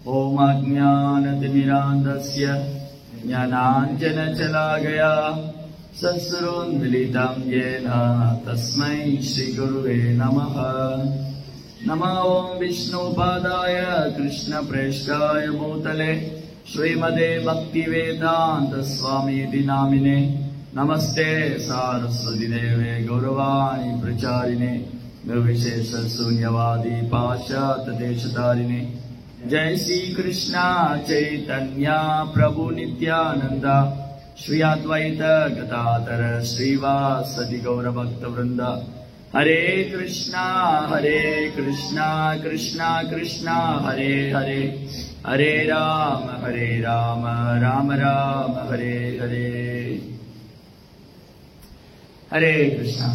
ओम अज्ञानतिमिरान्धस्य ज्ञानाञ्जनशलाकया चक्षुरुन्मीलितं येन तस्मै श्रीगुरुवे नमः। नमो ओं विष्णुपादाय कृष्णप्रेष्ठाय भूतले श्रीमते भक्तिवेदान्त स्वामीति नामिने। नमस्ते सारस्वती देवे गौरवाणी प्रचारिणे निर्विशेष शून्यवादी पाश्चात्य देशतारिणे। जय श्री कृष्ण चैतन्य प्रभु नित्यानंद श्री अद्वैत गदाधर श्रीवासदि गौर भक्त वृंद। हरे कृष्णा कृष्णा कृष्णा हरे हरे, हरे राम राम राम हरे हरे। हरे कृष्णा।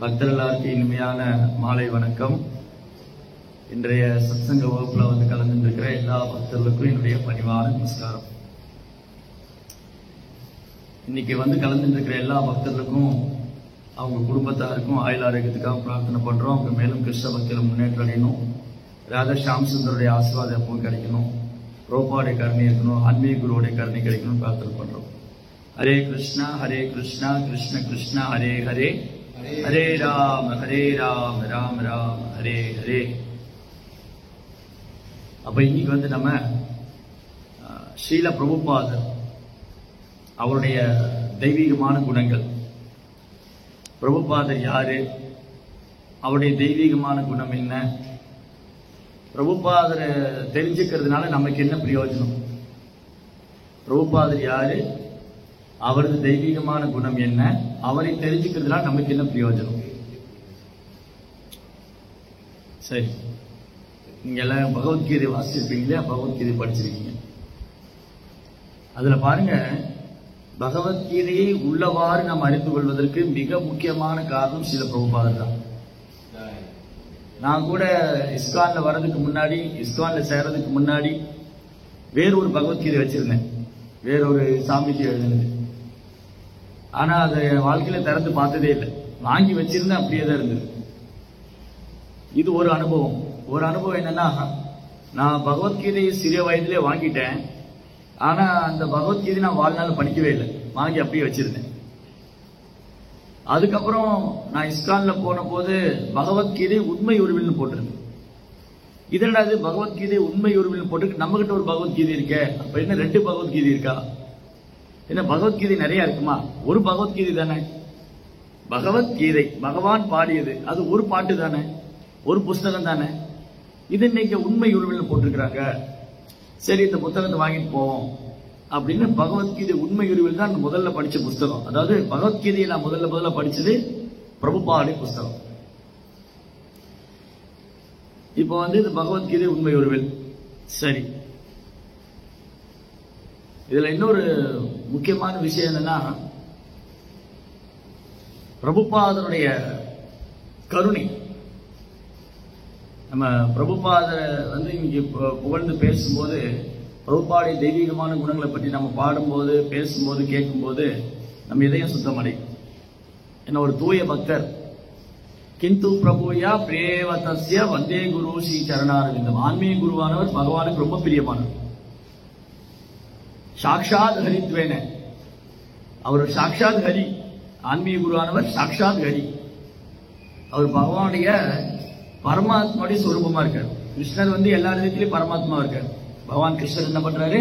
பக்தர்களுக்கு இனிமையான மாலை வணக்கம். இன்றைய சத்சங்க வகுப்புல கலந்துருக்கிற எல்லா பக்தர்களுக்கும் என்னுடைய பணிவான நமஸ்காரம். இன்னைக்கு கலந்துருக்கிற எல்லா பக்தர்களுக்கும் அவங்க குடும்பத்தாருக்கும் ஆயுள் ஆரோக்கியத்துக்காக பிரார்த்தனை பண்றோம். அவங்க மேலும் கிருஷ்ண பக்தியில முன்னேற்றம் அடையணும். ராதா ஷாம் சுந்தருடைய ஆசீர்வாதம் எப்பவும் கிடைக்கணும். ரோபாவுடைய கருணை இருக்கணும். ஆன்மீக குருவுடைய கருணை கிடைக்கணும் பிரார்த்தனை பண்றோம். ஹரே கிருஷ்ணா கிருஷ்ண கிருஷ்ணா ஹரே ஹரே, ஹரே ராம் ராம் ராம் ஹரே ஹரே. அப்ப இன்னைக்கு நம்ம ஸ்ரீல பிரபுபாதர் அவருடைய தெய்வீகமான குணங்கள். பிரபுபாதர் யாரு, அவருடைய தெய்வீகமான குணம் என்ன, பிரபுபாதரை தெரிஞ்சுக்கிறதுனால நமக்கு என்ன பிரயோஜனம், பிரபுபாதர் யாரு, அவரது தெய்வீகமான குணம் என்ன, அவரை தெரிஞ்சுக்கிறதுனால நமக்கு என்ன பிரயோஜனம். சரி, நீங்க எல்லாம் பகவத்கீதை வாசிச்சிருப்பீங்களே, பகவத்கீதை படிச்சிருக்கீங்க. அதுல பாருங்க, பகவத்கீதையை உள்ளவாறு நாம் அறிந்து கொள்வதற்கு மிக முக்கியமான காரணம் ஸ்ரீல பிரபுபாதர் தான். நான் கூட இஸ்கான்ல வர்றதுக்கு முன்னாடி, இஸ்கான்ல சேர்றதுக்கு முன்னாடி வேறொரு பகவத்கீதை வச்சிருந்தேன், வேறொரு சாமிக்கு எழுதுனது. ஆனா அதை வாழ்க்கையில திறந்து பார்த்ததே இல்லை. வாங்கி வச்சிருந்தேன், அப்படியே தான் இருந்தது. இது ஒரு அனுபவம். ஒரு அனுபவம் என்னன்னா, நான் பகவத்கீதையை சிறிய வயதிலே வாங்கிட்டேன். ஆனா அந்த பகவத்கீதை நான் வாழ்நாள் படிக்கவே இல்லை, வாங்கி அப்படியே வச்சிருந்தேன். அதுக்கப்புறம் நான் இஸ்கான்ல போன போது பகவத்கீதை உண்மை உருவில்னு போட்டிருந்தேன். இதனடா இது பகவத்கீதை உண்மை உருவில் போட்டு நம்ம கிட்ட ஒரு பகவத்கீதை இருக்க, அப்ப என்ன ரெண்டு பகவத்கீதை இருக்கா, என்ன பகவத்கீதை நிறைய இருக்குமா, ஒரு பகவத்கீதை தானே. பகவத்கீதை பகவான் பாடியது, அது ஒரு பாட்டு தானே, ஒரு புஸ்தகம் தானே. இது இன்னைக்கு உண்மை உருவில் போட்டிருக்கிறாங்க. சரி, இந்த புத்தகத்தை வாங்கிட்டு போவோம் அப்படின்னு பகவத்கீதை உண்மை உருவில் தான் முதல்ல படிச்ச புஸ்தகம். அதாவது பகவத்கீதையை நான் முதல்ல படிச்சது பிரபுபாடி புஸ்தகம். இப்போ இது பகவத்கீதை உண்மை உருவில். சரி, இதுல இன்னொரு முக்கியமான விஷயம் என்னன்னா, பிரபுபாதருடைய கருணை. நம்ம பிரபுபாதரை இன்னைக்கு புகழ்ந்து பேசும்போது, பிரபுபாடைய தெய்வீகமான குணங்களை பற்றி நம்ம பாடும்போது, பேசும்போது, கேட்கும்போது நம்ம இதயம் சுத்தமடையும். என்ன ஒரு தூய பக்தர். கிந்து பிரபுயா பிரேவதஸ்ய வந்தே குரு ஸ்ரீ சரணாரவிந்தம். ஆன்மீக குருவானவர் பகவானுக்கு ரொம்ப பிரியமானவர். சாக்ஷாத் ஹரித்வேன, அவர் சாக்ஷாத் ஹரி. ஆன்மீக குருவானவர் சாக்ஷாத் ஹரி. அவர் பகவானுடைய பரமாத்மாவுடைய சொரூபமா இருக்கார். கிருஷ்ணர் எல்லா இடத்துலயும் பரமாத்மா இருக்கார். பகவான் கிருஷ்ணர் என்ன பண்றாரு,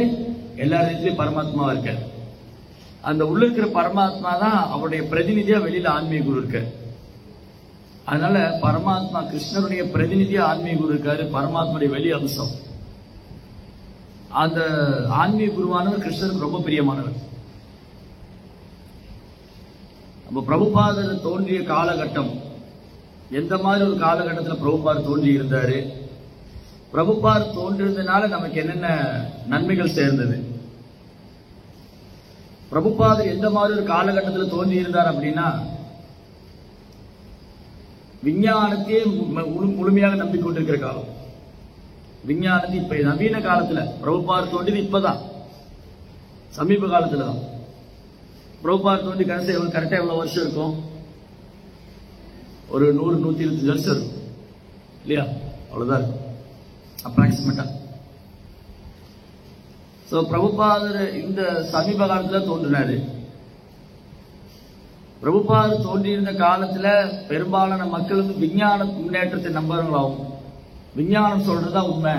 எல்லா இடத்துலயும் பரமாத்மாவா இருக்கார். அந்த உள்ள இருக்கிற பரமாத்மா தான் அவருடைய பிரதிநிதியா வெளியில ஆன்மீக குரு இருக்கார். அதனால பரமாத்மா கிருஷ்ணருடைய பிரதிநிதியா ஆன்மீக குரு இருக்காரு, பரமாத்மாவுடைய வெளி அம்சம். அந்த ஆன்மீக குருவானவர் கிருஷ்ணருக்கு ரொம்ப பிரியமானவர். அப்ப பிரபுபாதர் தோன்றிய காலகட்டம் எந்த மாதிரி ஒரு காலகட்டத்தில் பிரபுபாதர் தோன்றி இருந்தாரு, பிரபுபாதர் தோன்றிருந்தனால நமக்கு என்னென்ன நன்மைகள் சேர்ந்தது, பிரபுபாதர் எந்த மாதிரி ஒரு காலகட்டத்தில் தோன்றி இருந்தார் அப்படின்னா, விஞ்ஞானத்தையே முழுமையாக நம்பிக்கொண்டிருக்கிற காலம். விஞ்ஞானத்தை இப்ப நவீன காலத்துல பிரபுபாதர் தோன்றியது இப்பதான், சமீப காலத்துல தான். பிரபுபாதர் தோன்றி கரெக்டா எவ்வளவு வருஷம் இருக்கும், ஒரு 100-120 வருஷம் இருக்கும் இல்லையா, அவ்வளவுதான் இருக்கும். அப்ராக்சிமேட்டா. சோ பிரபுபாதர் இந்த சமீப காலத்துல தோன்றினாரு. பிரபுபாதர் தோன்றியிருந்த காலத்துல பெரும்பாலான மக்கள் விஞ்ஞான முன்னேற்றத்தை நம்புறவங்களாகும், விஞ்ஞானம் சொல்றதுதான் உண்மை,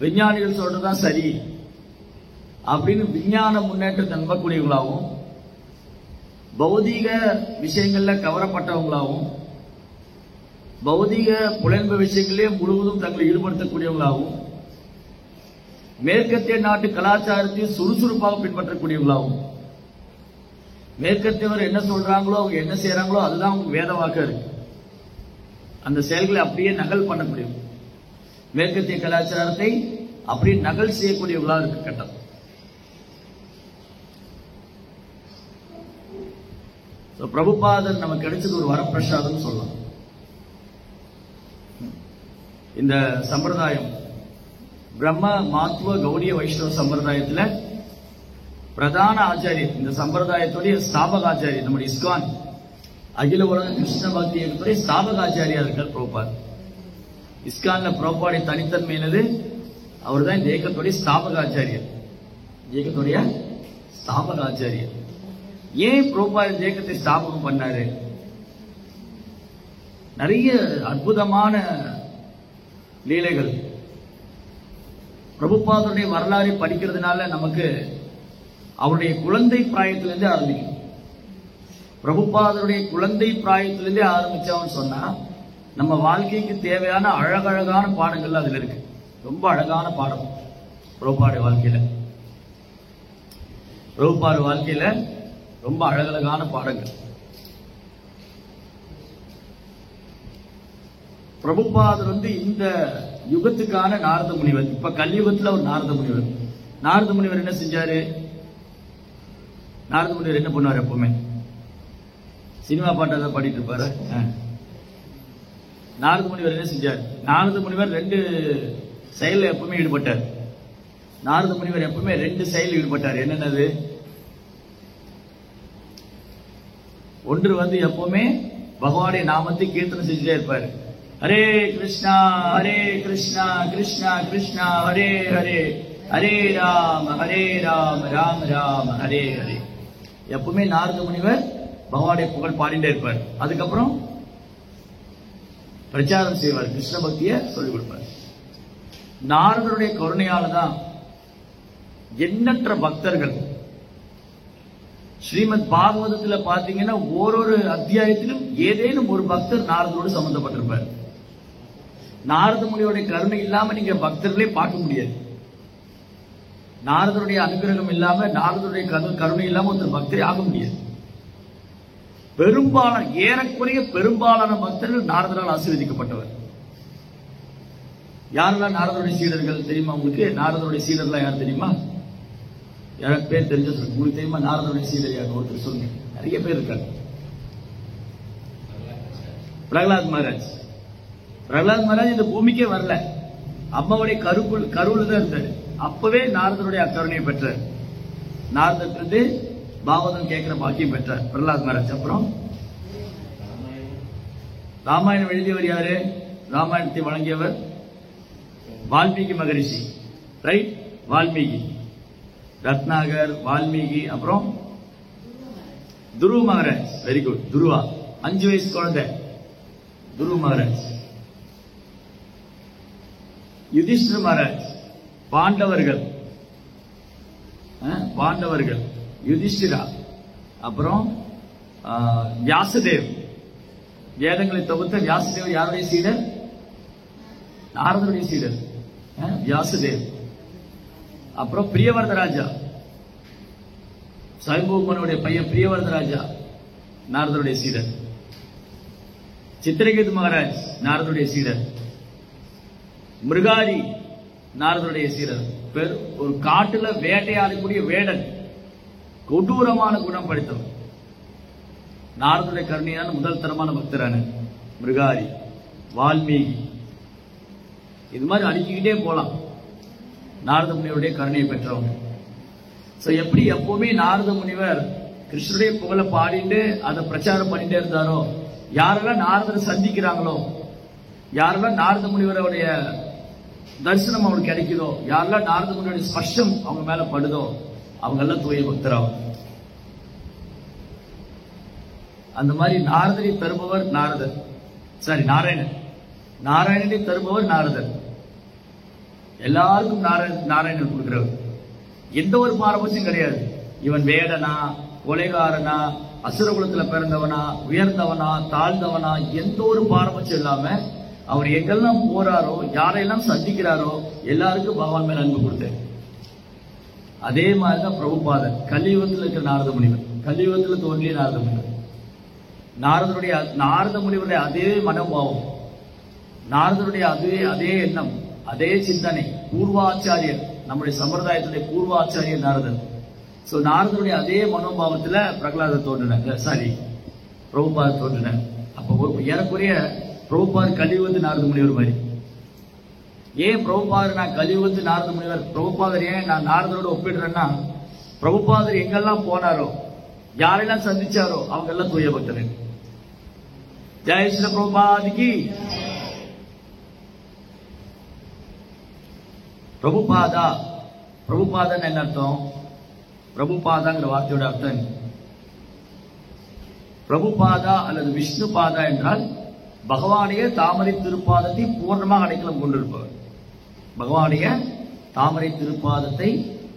விஞ்ஞானிகள் சொல்றதுதான் சரி அப்படின்னு விஞ்ஞான முன்னேற்றத்தை நம்பக்கூடியவங்களாகவும், பௌதீக விஷயங்கள்ல கவரப்பட்டவங்களாகவும், பௌதீக புலன்பு விஷயங்களே முழுவதும் தங்களை ஈடுபடுத்தக்கூடியவங்களாகவும், மேற்கத்திய நாட்டு கலாச்சாரத்தை சுறுசுறுப்பாக பின்பற்றக்கூடியவங்களாகவும், மேற்கத்தியவர் என்ன சொல்றாங்களோ அவங்க என்ன செய்யறாங்களோ அதுதான் அவங்க வேத வாக்கா இருக்கு, அந்த செயல்களை அப்படியே நகல் பண்ண முடியும், மேற்கத்திய கலாச்சாரத்தை அப்படியே நகல் செய்யக்கூடியவர்களா இருக்கு கட்டம். பிரபுபாதர் நமக்கு கிடைச்சது ஒரு வரப்பிரசாதம் சொல்லலாம். இந்த சம்பிரதாயம் பிரம்ம மாத்வ கௌடிய வைஷ்ணவ சம்பிரதாயத்துல பிரதான ஆச்சாரியர், இந்த சம்பிரதாயத்துடைய ஸ்தாபக ஆச்சாரியர், நம்முடைய இஸ்கான் அகில உலக கிருஷ்ண பக்தி இயக்கத்துடைய ஸ்தாபக ஆச்சாரியா இருக்கார் பிரபுபாத். இஸ்கான்ல பிரபுபாடைய தனித்தன்மையினது அவர் தான் இந்த இயக்கத்துடைய ஸ்தாபக ஆச்சாரியர், இயக்கத்துடைய ஸ்தாபக ஆச்சாரியர். ஏன் பிரபுபாத் இந்த இயக்கத்தை ஸ்தாபகம் பண்ணாரு? நிறைய அற்புதமான லீலைகள் பிரபுபாதருடைய வரலாறை படிக்கிறதுனால நமக்கு அவருடைய குழந்தை பிராயத்திலிருந்தே ஆரம்பிக்கும். பிரபுபாதருடைய குழந்தை பிராயத்திலிருந்தே ஆரம்பிச்சவன்னு சொன்னா நம்ம வாழ்க்கைக்கு தேவையான அழகழகான பாடங்கள் அதுல இருக்கு. ரொம்ப அழகான பாடம் பிரபுபாடைய வாழ்க்கையில, பிரபுபாத வாழ்க்கையில ரொம்ப அழகழகான பாடங்கள். பிரபுபாதர் இந்த யுகத்துக்கான நாரத முனிவர். இப்ப கலியுகத்துல ஒரு நாரத முனிவர். நாரத முனிவர் என்ன செஞ்சாரு? நாரத முனிவர் என்ன பண்ணுவார்? எப்பவுமே சினிமா பாட்டு தான் பாடிட்டு இருப்பாரு. நாரத முனிவர் என்ன செஞ்சார்? நாரத முனிவர் 2 செயல்ல எப்பவுமே ஈடுபட்டார். நாரத முனிவர் எப்பவுமே 2 செயல் ஈடுபட்டார். என்னென்னது? ஒன்று எப்பவுமே பகவானுடைய நாமத்தை கீர்த்தனை செஞ்சுட்டே இருப்பாரு. ஹரே கிருஷ்ணா கிருஷ்ணா கிருஷ்ணா ஹரே ஹரே, ஹரே ராம ராம ராம ஹரே ஹரே. எப்பவுமே நாரத முனிவர் பகவானுடைய புகழ் பாடிட்டே இருப்பார். அதுக்கப்புறம் பிரச்சாரம் செய்வார், கிருஷ்ண பக்திய சொல்லிக் கொடுப்பார். நாரதருடைய கருணையால தான் எண்ணற்ற பக்தர்கள், ஸ்ரீமத் பாகவதத்துல பாத்தீங்கன்னா ஓரொரு அத்தியாயத்திலும் ஏதேனும் ஒரு பக்தர் நாரதரோடு சம்பந்தப்பட்டிருப்பார். நாரத முனியோட கருணை இல்லாம நீங்க பக்தர்களே பார்க்க முடியாது. நாரதருடைய அனுகிரகம் இல்லாம, நாரதருடைய கருணை இல்லாம ஒருத்தர் பக்தரே ஆக முடியாது. பெரும்பாலான, ஏறக்குறைய பெரும்பாலான பக்தர்கள் நாரதரால் ஆசீர்வதிக்கப்பட்டவர். யாரெல்லாம் நாரதருடைய சீடர்கள் தெரியுமா உங்களுக்கு? நாரதருடைய சீடர்லாம் யார் தெரியுமா? யாருக்கு பேர் தெரிஞ்ச சொல்லுங்க. உங்களுக்கு தெரியுமா நாரதருடைய சீடர் யார்? ஒருத்தர் சொல்லுங்க. நிறைய பேர் இருக்காங்க. பிரகலாத் மகாராஜ். பிரகலாத் மகாராஜ் இந்த பூமிக்கே வரல, அம்மாவுடைய கருவுல தான் இருந்தாரு. அப்பவே நாரதருடைய அக்கருணையை பெற்றார். நாரதத்திலிருந்து பாகவதம் கேட்கிற பாக்கியம் பெற்றார் பிரகலாத் மகாராஜ். அப்புறம் ராமாயணம் எழுதியவர் யாரு? ராமாயணத்தை வழங்கியவர் வால்மீகி மகரிஷி. ரைட், வால்மீகி, ரத்னாகர், வால்மீகி. அப்புறம் துருவ மகாராஜ். Very good, Dhruva. 5 வயசு குழந்தை துருவ மகாராஜ். யுதிஷ்டிர மகாராஜ். பாண்டவர்கள், பாண்டவர்கள், யுதிஷ்டிரா. அப்புறம் வியாசதேவ். வேதங்களை தொகுத்த வியாசதேவ் யாருடைய சீடர்? நாரதருடைய சீடர் வியாசதேவ். அப்புறம் பிரியவர்தராஜா, சைபூமனுடைய பையன் பிரியவர்தராஜா நாரதருடைய சீடர். சித்திரகேது மகாராஜ் நாரதருடைய சீடர். மிருகாரி நாரதருடைய சீடர். ஒரு காட்டுல வேட்டையாடக்கூடிய வேடன், கொடூரமான குணம் படைத்தவர். நாரதருடைய கருணையான முதல் தரமான பக்தரான மிருகாரி, வால்மீகி. இது மாதிரி அடிக்கிட்டே போலாம். நாரத முனிவருடைய கருணையை பெற்றவங்க. எப்படி எப்பவுமே நாரத முனிவர் கிருஷ்ணருடைய புகழை பாடிட்டு அதை பிரச்சாரம் பண்ணிட்டே இருந்தாரோ, யாரெல்லாம் நாரதரை சந்திக்கிறாங்களோ, யாரெல்லாம் நாரத முனிவருடைய தரிசனம் அவங்களுக்கு கிடைக்குதோ, யாரெல்லாம் நாரத முனியுடைய ஸ்பர்ஷம் அவங்க மேல படுதோ, அவங்க எல்லாம் தூய பக்தராகும். அந்த மாதிரி நாரதரை தருபவர் நாரதர், சாரி நாராயணன், நாராயணனை தருபவர் நாரதர். எல்லாருக்கும் நாராயணன் கொடுக்கிறவர். எந்த ஒரு பாரபட்சம் கிடையாது. இவன் வேடனா, கொலைகாரனா, அசுரகுலத்துல பிறந்தவனா, உயர்ந்தவனா, தாழ்ந்தவனா, எந்த ஒரு பாரபட்சம் இல்லாம அவர் எங்கெல்லாம் போறாரோ, யாரையெல்லாம் சந்திக்கிறாரோ எல்லாருக்கும் பகவான் மேல அன்பு கொடுத்தார். அதே மாதிரிதான் பிரபுபாதர். கலியுகத்தில் இருக்கிற நாரத முனிவர், கலியுகத்தில் தோன்றிய நாரத முனிவர். நாரத முனிவருடைய அதே மனோபாவம், நாரதருடைய அதே எண்ணம், அதே சிந்தனை. பூர்வாச்சாரியர், நம்முடைய சம்பிரதாயத்துடைய பூர்வாச்சாரியர் நாரதர். சோ நாரதருடைய அதே மனோபாவத்துல பிரகலாதர் தோன்றினார், சாரி பிரபுபாதர் தோன்றினார். அப்போ ஏறக்குறைய பிரபுபாதர் கலியுகத்து நாரத முனிவர் மாதிரி. ஏன் பிரபுபாதர் நான் கலியுகத்து நாரத முனிவர், பிரபுபாதர் ஏன் நான் நாரதரோட ஒப்பிடுறேன்னா, பிரபுபாதர் எங்கெல்லாம் போனாரோ, யாரெல்லாம் சந்திச்சாரோ அவங்க எல்லாம் தூய பக்தர். ஜெய் ஸ்ரீ பிரபுபாதிக்கு. பிரபுபாதா, பிரபுபாதன் என்ன அர்த்தம்? பிரபுபாதாங்கிற வார்த்தையோட அர்த்தம் பிரபுபாதா அல்லது விஷ்ணு பாதா என்றால் பகவானுடைய தாமரை திருப்பாதத்தை பூர்ணமாக அடைக்கலம் கொண்டிருப்பவர். பகவானுடைய தாமரை திருப்பாதத்தை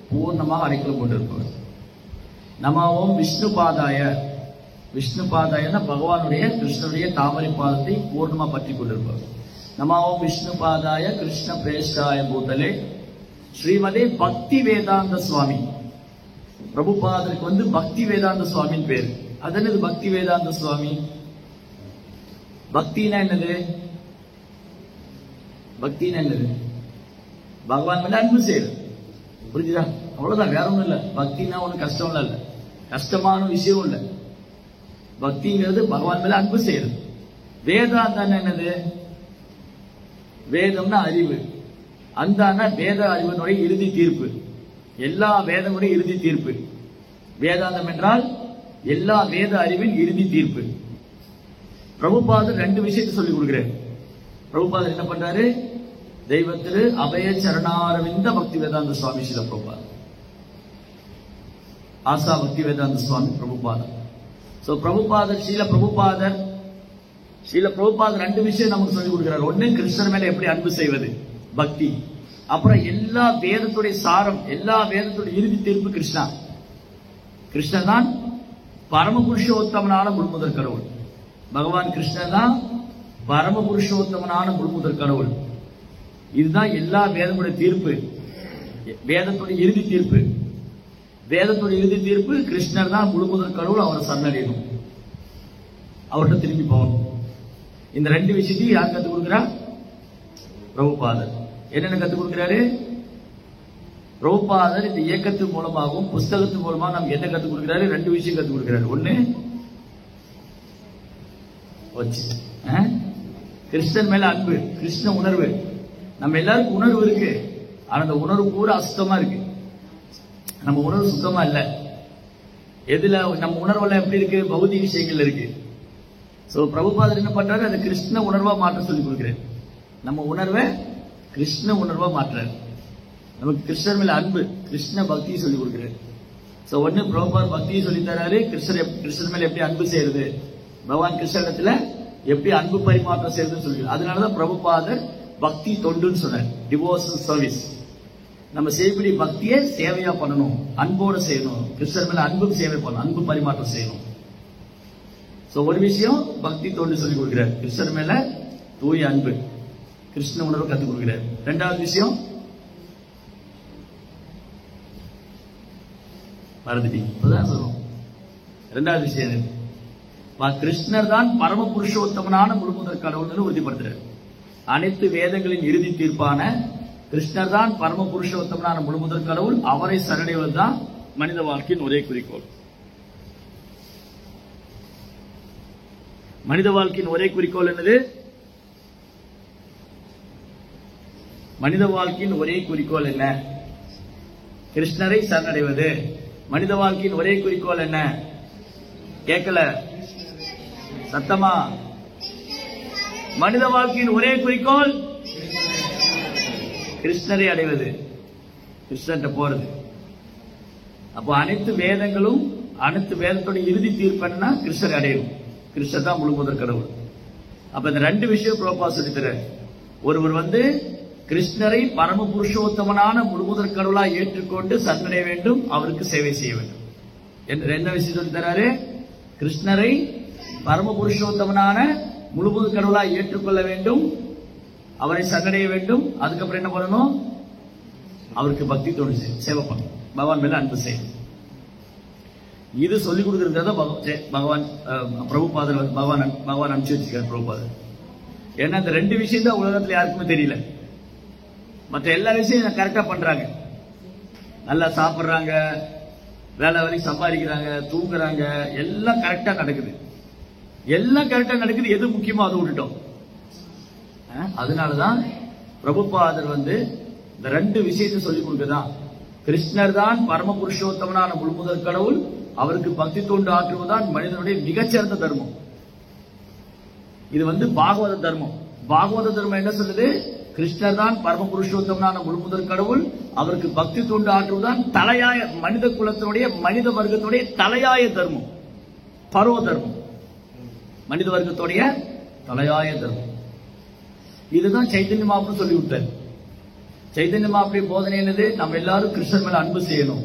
பூர்ணமாக அடைக்கலம் கொண்டிருப்பவர். நமோம் விஷ்ணு பாதாய, விஷ்ணு பாதாயன்னா பகவானுடைய கிருஷ்ணனுடைய தாமரை பாதத்தை பூர்ணமா பற்றி கொண்டிருப்பவர். நமோம் விஷ்ணு பாதாய கிருஷ்ண பிரேஷ்டாய பூதலே ஸ்ரீமதே பக்தி வேதாந்த சுவாமி. பிரபுபாதருக்கு பக்தி வேதாந்த சுவாமின்னு பேரு. அது என்னது பக்தி வேதாந்த சுவாமி? பக்தினா என்னது? பக்தினா என்னது? பகவான் மேல அன்பு செய்யுது. புரிஞ்சுதா? அவ்வளவுதான், வேற ஒண்ணும் இல்ல. பக்தினா ஒண்ணு கஷ்டம் இல்ல, கஷ்டமான விஷயம் இல்ல. பக்திங்கிறது பகவான் மேல அன்பு செய்யுது. வேதாந்தம் என்னது? வேதம்னா அறிவு, அந்தானா வேத அறிவனுடைய இறுதி தீர்ப்பு, எல்லா வேதங்களுடைய இறுதி தீர்ப்பு. வேதாந்தம் என்றால் எல்லா வேத அறிவின் இறுதி தீர்ப்பு. பிரபுபாதர் ரெண்டு விஷயத்தை சொல்லிக் கொடுக்கிறார். பிரபுபாதர் என்ன பண்றாரு? தெய்வத்திரு அபய சரணாரவிந்த பக்தி வேதாந்த சுவாமி ஸ்ரீல பிரபுபாதர், ஆசா பக்தி வேதாந்த சுவாமி பிரபுபாதர். சோ பிரபுபாதர், ஸ்ரீல பிரபுபாதர் ரெண்டு விஷயம் நமக்கு சொல்லிக் கொடுக்கிறார். ஒண்ணு, கிருஷ்ணர் மேல எப்படி அன்பு செய்வது, பக்தி. அப்புறம் எல்லா வேதத்துடைய சாரம், எல்லா வேதத்துடைய இறுதி தீர்ப்பு கிருஷ்ணா. கிருஷ்ணன் தான் பரமபுருஷோத்தமனான முழுமுதற் கடவுள். பகவான் கிருஷ்ணன் தான் பரமபுருஷோத்தமனான முழுமுதற் கடவுள். இதுதான் எல்லா வேதங்களுடைய தீர்ப்பு, வேதத்துடைய இறுதி தீர்ப்பு. வேதத்துடைய இறுதி தீர்ப்பு கிருஷ்ணர் தான் முழுமுதற் கடவுள். அவரை சரணடையணும், அவர்கிட்ட திரும்பி போகணும். இந்த ரெண்டு விஷயத்தையும் யார் கத்துக் கொடுக்கிறா? பிரபுபாதர். என்னென்ன கத்துக் கொடுக்கிறாரு? பிரபுபாதர் இந்த இயக்கத்தின் மூலமாகவும் புஸ்தகத்தின் மூலமா நமக்கு என்ன கத்துக் கொடுக்கிறாரு? ரெண்டு விஷயம் கத்துக் கொடுக்கிறாரு. ஒண்ணு, கிருஷ்ணன் மேல அன்பு, கிருஷ்ண உணர்வு. நம்ம எல்லாருக்கும் உணர்வு இருக்கு, ஆனா அந்த உணர்வு பூரா அசுத்தமா இருக்கு. நம்ம உணர்வு சுத்தமா இல்ல. எதுல நம்ம உணர்வெல்லாம் எப்படி இருக்கு? பௌதிக விஷயங்கள் இருக்கு. சோ பிரபுபாதர் என்ன பண்றாரு? அந்த கிருஷ்ண உணர்வா மாற்ற சொல்லி கொடுக்கிறார். நம்ம உணர்வை கிருஷ்ண உணர்வா மாற்றாரு. நமக்கு கிருஷ்ணர் மேல அன்பு, கிருஷ்ண பக்தியை சொல்லி கொடுக்கிறார். சோ ஒண்ணு, பிரபுபாதர் பக்தியை சொல்லி தராரு. கிருஷ்ணர் மேல எப்படி அன்பு செய்யறது, பகவான் கிருஷ்ணத்துல எப்படி அன்பு பரிமாற்றம் செய்யறதுன்னு சொல்லி. அதனாலதான் பிரபுபாதர் பக்தி தொண்டுன்னு சொன்னார், டிவோஷனல் சர்வீஸ். நம்ம செய்யக்கூடிய பக்தியை சேவையா பண்ணணும், அன்போட செய்யணும். கிருஷ்ணர் மேல அன்பு சேவை பண்ணணும், அன்பு பரிமாற்றம் செய்யணும். சோ ஒரு விஷயம் பக்தி தொண்டு சொல்லி கொடுக்கிறார், கிருஷ்ணர் மேல தூய அன்பு, கிருஷ்ண உணர்வு கத்துக் கொடுக்கிறார். ரெண்டாவது விஷயம் மறந்துட்டீங்க, இப்பதான் சொல்லணும். ரெண்டாவது விஷயம் கிருஷ்ணர் தான் பரம புருஷோத்தமனான முழுமுதற் கடவுள் உறுதிப்படுத்துறார். அனைத்து வேதங்களின் இறுதி தீர்ப்பான கிருஷ்ணர் தான் பரம புருஷோத்தமனான முழுமுதற் கடவுள். அவரை சரணடைவதுதான் மனித வாழ்க்கையின் ஒரே குறிக்கோள். மனித வாழ்க்கையின் ஒரே குறிக்கோள் என்னது? மனித வாழ்க்கையின் ஒரே குறிக்கோள் என்ன? கிருஷ்ணரை சரணடைவது. மனித வாழ்க்கையின் ஒரே குறிக்கோள் என்ன? கேட்கல, சத்தமா. மனித வாழ்க்கையின் ஒரே குறிக்கோள் கிருஷ்ணரை அடைவது, கிருஷ்ணர்கிட்ட போறது. அப்போ அனைத்து வேதங்களும், அனைத்து வேதத்தோட இறுதி தீர்ப்புன்னா கிருஷ்ணரை அடையும். கிருஷ்ணர் தான் முழு முதற் கடவுள். அப்ப இந்த ரெண்டு விஷயம் பிரபுபாதர் சொல்லித்தரார். ஒருவர் கிருஷ்ணரை பரம புருஷோத்தமனான முழு முதற் கடவுளா ஏற்றுக்கொண்டு சரணடைய வேண்டும், அவருக்கு சேவை செய்ய வேண்டும். என்ன விஷயம் சொல்லி தராரு? கிருஷ்ணரை பரம புருஷோத்தமனான முழு முதற் கடவுளா ஏற்றுக்கொள்ள வேண்டும், அவரை சரணடைய வேண்டும். அதுக்கப்புறம் என்ன பண்ணணும்? அவருக்கு பக்தி தோணு சேவை பண்ணணும், பகவான் மேல அன்பு செய்யணும். இது சொல்லிக் கொடுக்கறத பகவான் பிரபுபாதர் பகவான் அனுப்பிச்சு வச்சிருக்காரு பிரபுபாதர். ஏன்னா இந்த ரெண்டு விஷயம் தான் உலகத்துல யாருக்குமே தெரியல. மற்ற எல்லா விஷயம் கரெக்டா பண்றாங்க, நல்லா சாப்பிடுறாங்க, வேலை வரைக்கும் சம்பாதிக்கிறாங்க, தூங்குறாங்க, எல்லாம் கரெக்டா நடக்குது. எல்லாம் கரெக்டா நடக்குது, எது முக்கியமோ அதை விட்டுட்டோம். அதனாலதான் பிரபுபாதர் இந்த ரெண்டு விஷயத்தை சொல்லிக் கொடுக்கதான். கிருஷ்ணர் தான் பரம புருஷோத்தமனான முழு முதற் கடவுள், அவருக்கு பக்தி தொண்டு ஆற்றுவதுதான் மனிதனுடைய மிகச்சிறந்த தர்மம். இது பாகவத தர்மம். பாகவத தர்மம் என்ன சொல்லுது? கிருஷ்ணர் தான் பரம புருஷோத்தமனான முழு முதற் கடவுள், அவருக்கு பக்தி தொண்டு ஆற்றுவதுதான் தலையாய மனித குலத்தினுடைய, மனித வர்க்கத்துடைய தலையாய தர்மம், பரோ தர்மம், மனித வர்க்கத்துடைய தலையாய தர்மம். இதுதான் சைத்தன்ய மகாபிரபு சொல்லி விட்டார். சைத்தன்ய மகாபிரபு போதனை என்னது? நம்ம எல்லாரும் கிருஷ்ணர் மேல அன்பு செய்யணும்.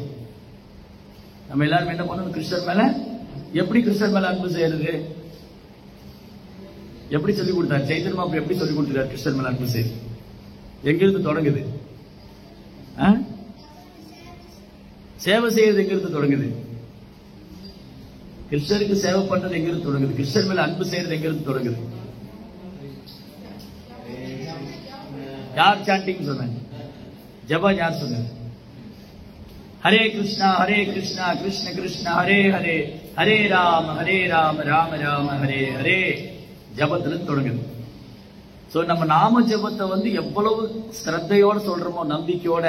நம்ம எல்லாரும் என்ன பண்ணணும்? கிருஷ்ணர் மேல. எப்படி கிருஷ்ணர் மேல அன்பு செய்யறது? எப்படி சொல்லிக் கொடுத்தார் சைத்தன்ய மகாபிரபு? எப்படி சொல்லிக் கொடுத்தார் கிருஷ்ணர் மேல அன்பு செய்ய? எங்கிருந்து தொடங்குது? சேவை செய்யறது எங்கிருந்து தொடங்குது? கிருஷ்ணருக்கு சேவை பண்றது எங்கிருந்து தொடங்குது? கிருஷ்ணர் மேல அன்பு செய்யறது எங்கிருந்து தொடங்குது? யார் சாண்டிங் சொன்னாங்க? ஜபம் யார் சொன்னாங்க? ஹரே கிருஷ்ணா கிருஷ்ண கிருஷ்ண ஹரே ஹரே, ஹரே ராம ராம ராம ஹரே ஹரே. ஜபத்திலிருந்து தொடங்குது. சோ நம்ம நாம ஜபத்தை எவ்வளவு ஸ்ரத்தையோட சொல்றோமோ, நம்பிக்கையோட.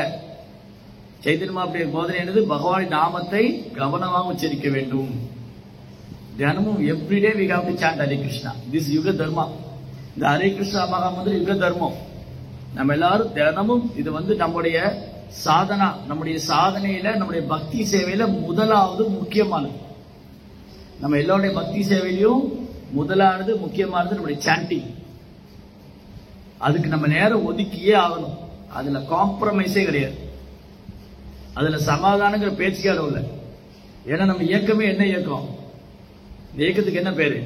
சைத்தன்ய மகாபிரபு போதனை என்னது? பகவான் நாமத்தை கவனமாக உச்சரிக்க வேண்டும். தினமும் everyday we have to chant Hare Krishna. This யுக தர்மா. இந்த ஹரே கிருஷ்ணா மகாமந்திரம் யுக தர்மம். நம்ம எல்லாரும் தினமும் இது நம்முடைய சாதனா, நம்முடைய சாதனையில, நம்முடைய பக்தி சேவையில முதலாவது முக்கியமானது. நம்ம எல்லாருடைய பக்தி சேவையிலையும் முதலானது முக்கியமானது நம்முடைய சாண்டிங். அதுக்கு நம்ம நேரம் ஒதுக்கியே ஆகணும். அதுல காம்ப்ரமைஸே கிடையாது, அதுல சமாதானங்கிற பேச்சுக்கே அளவு இல்லை. ஏன்னா நம்ம இயக்கமே என்ன இயக்கம்? இந்த இயக்கத்துக்கு என்ன பேரு?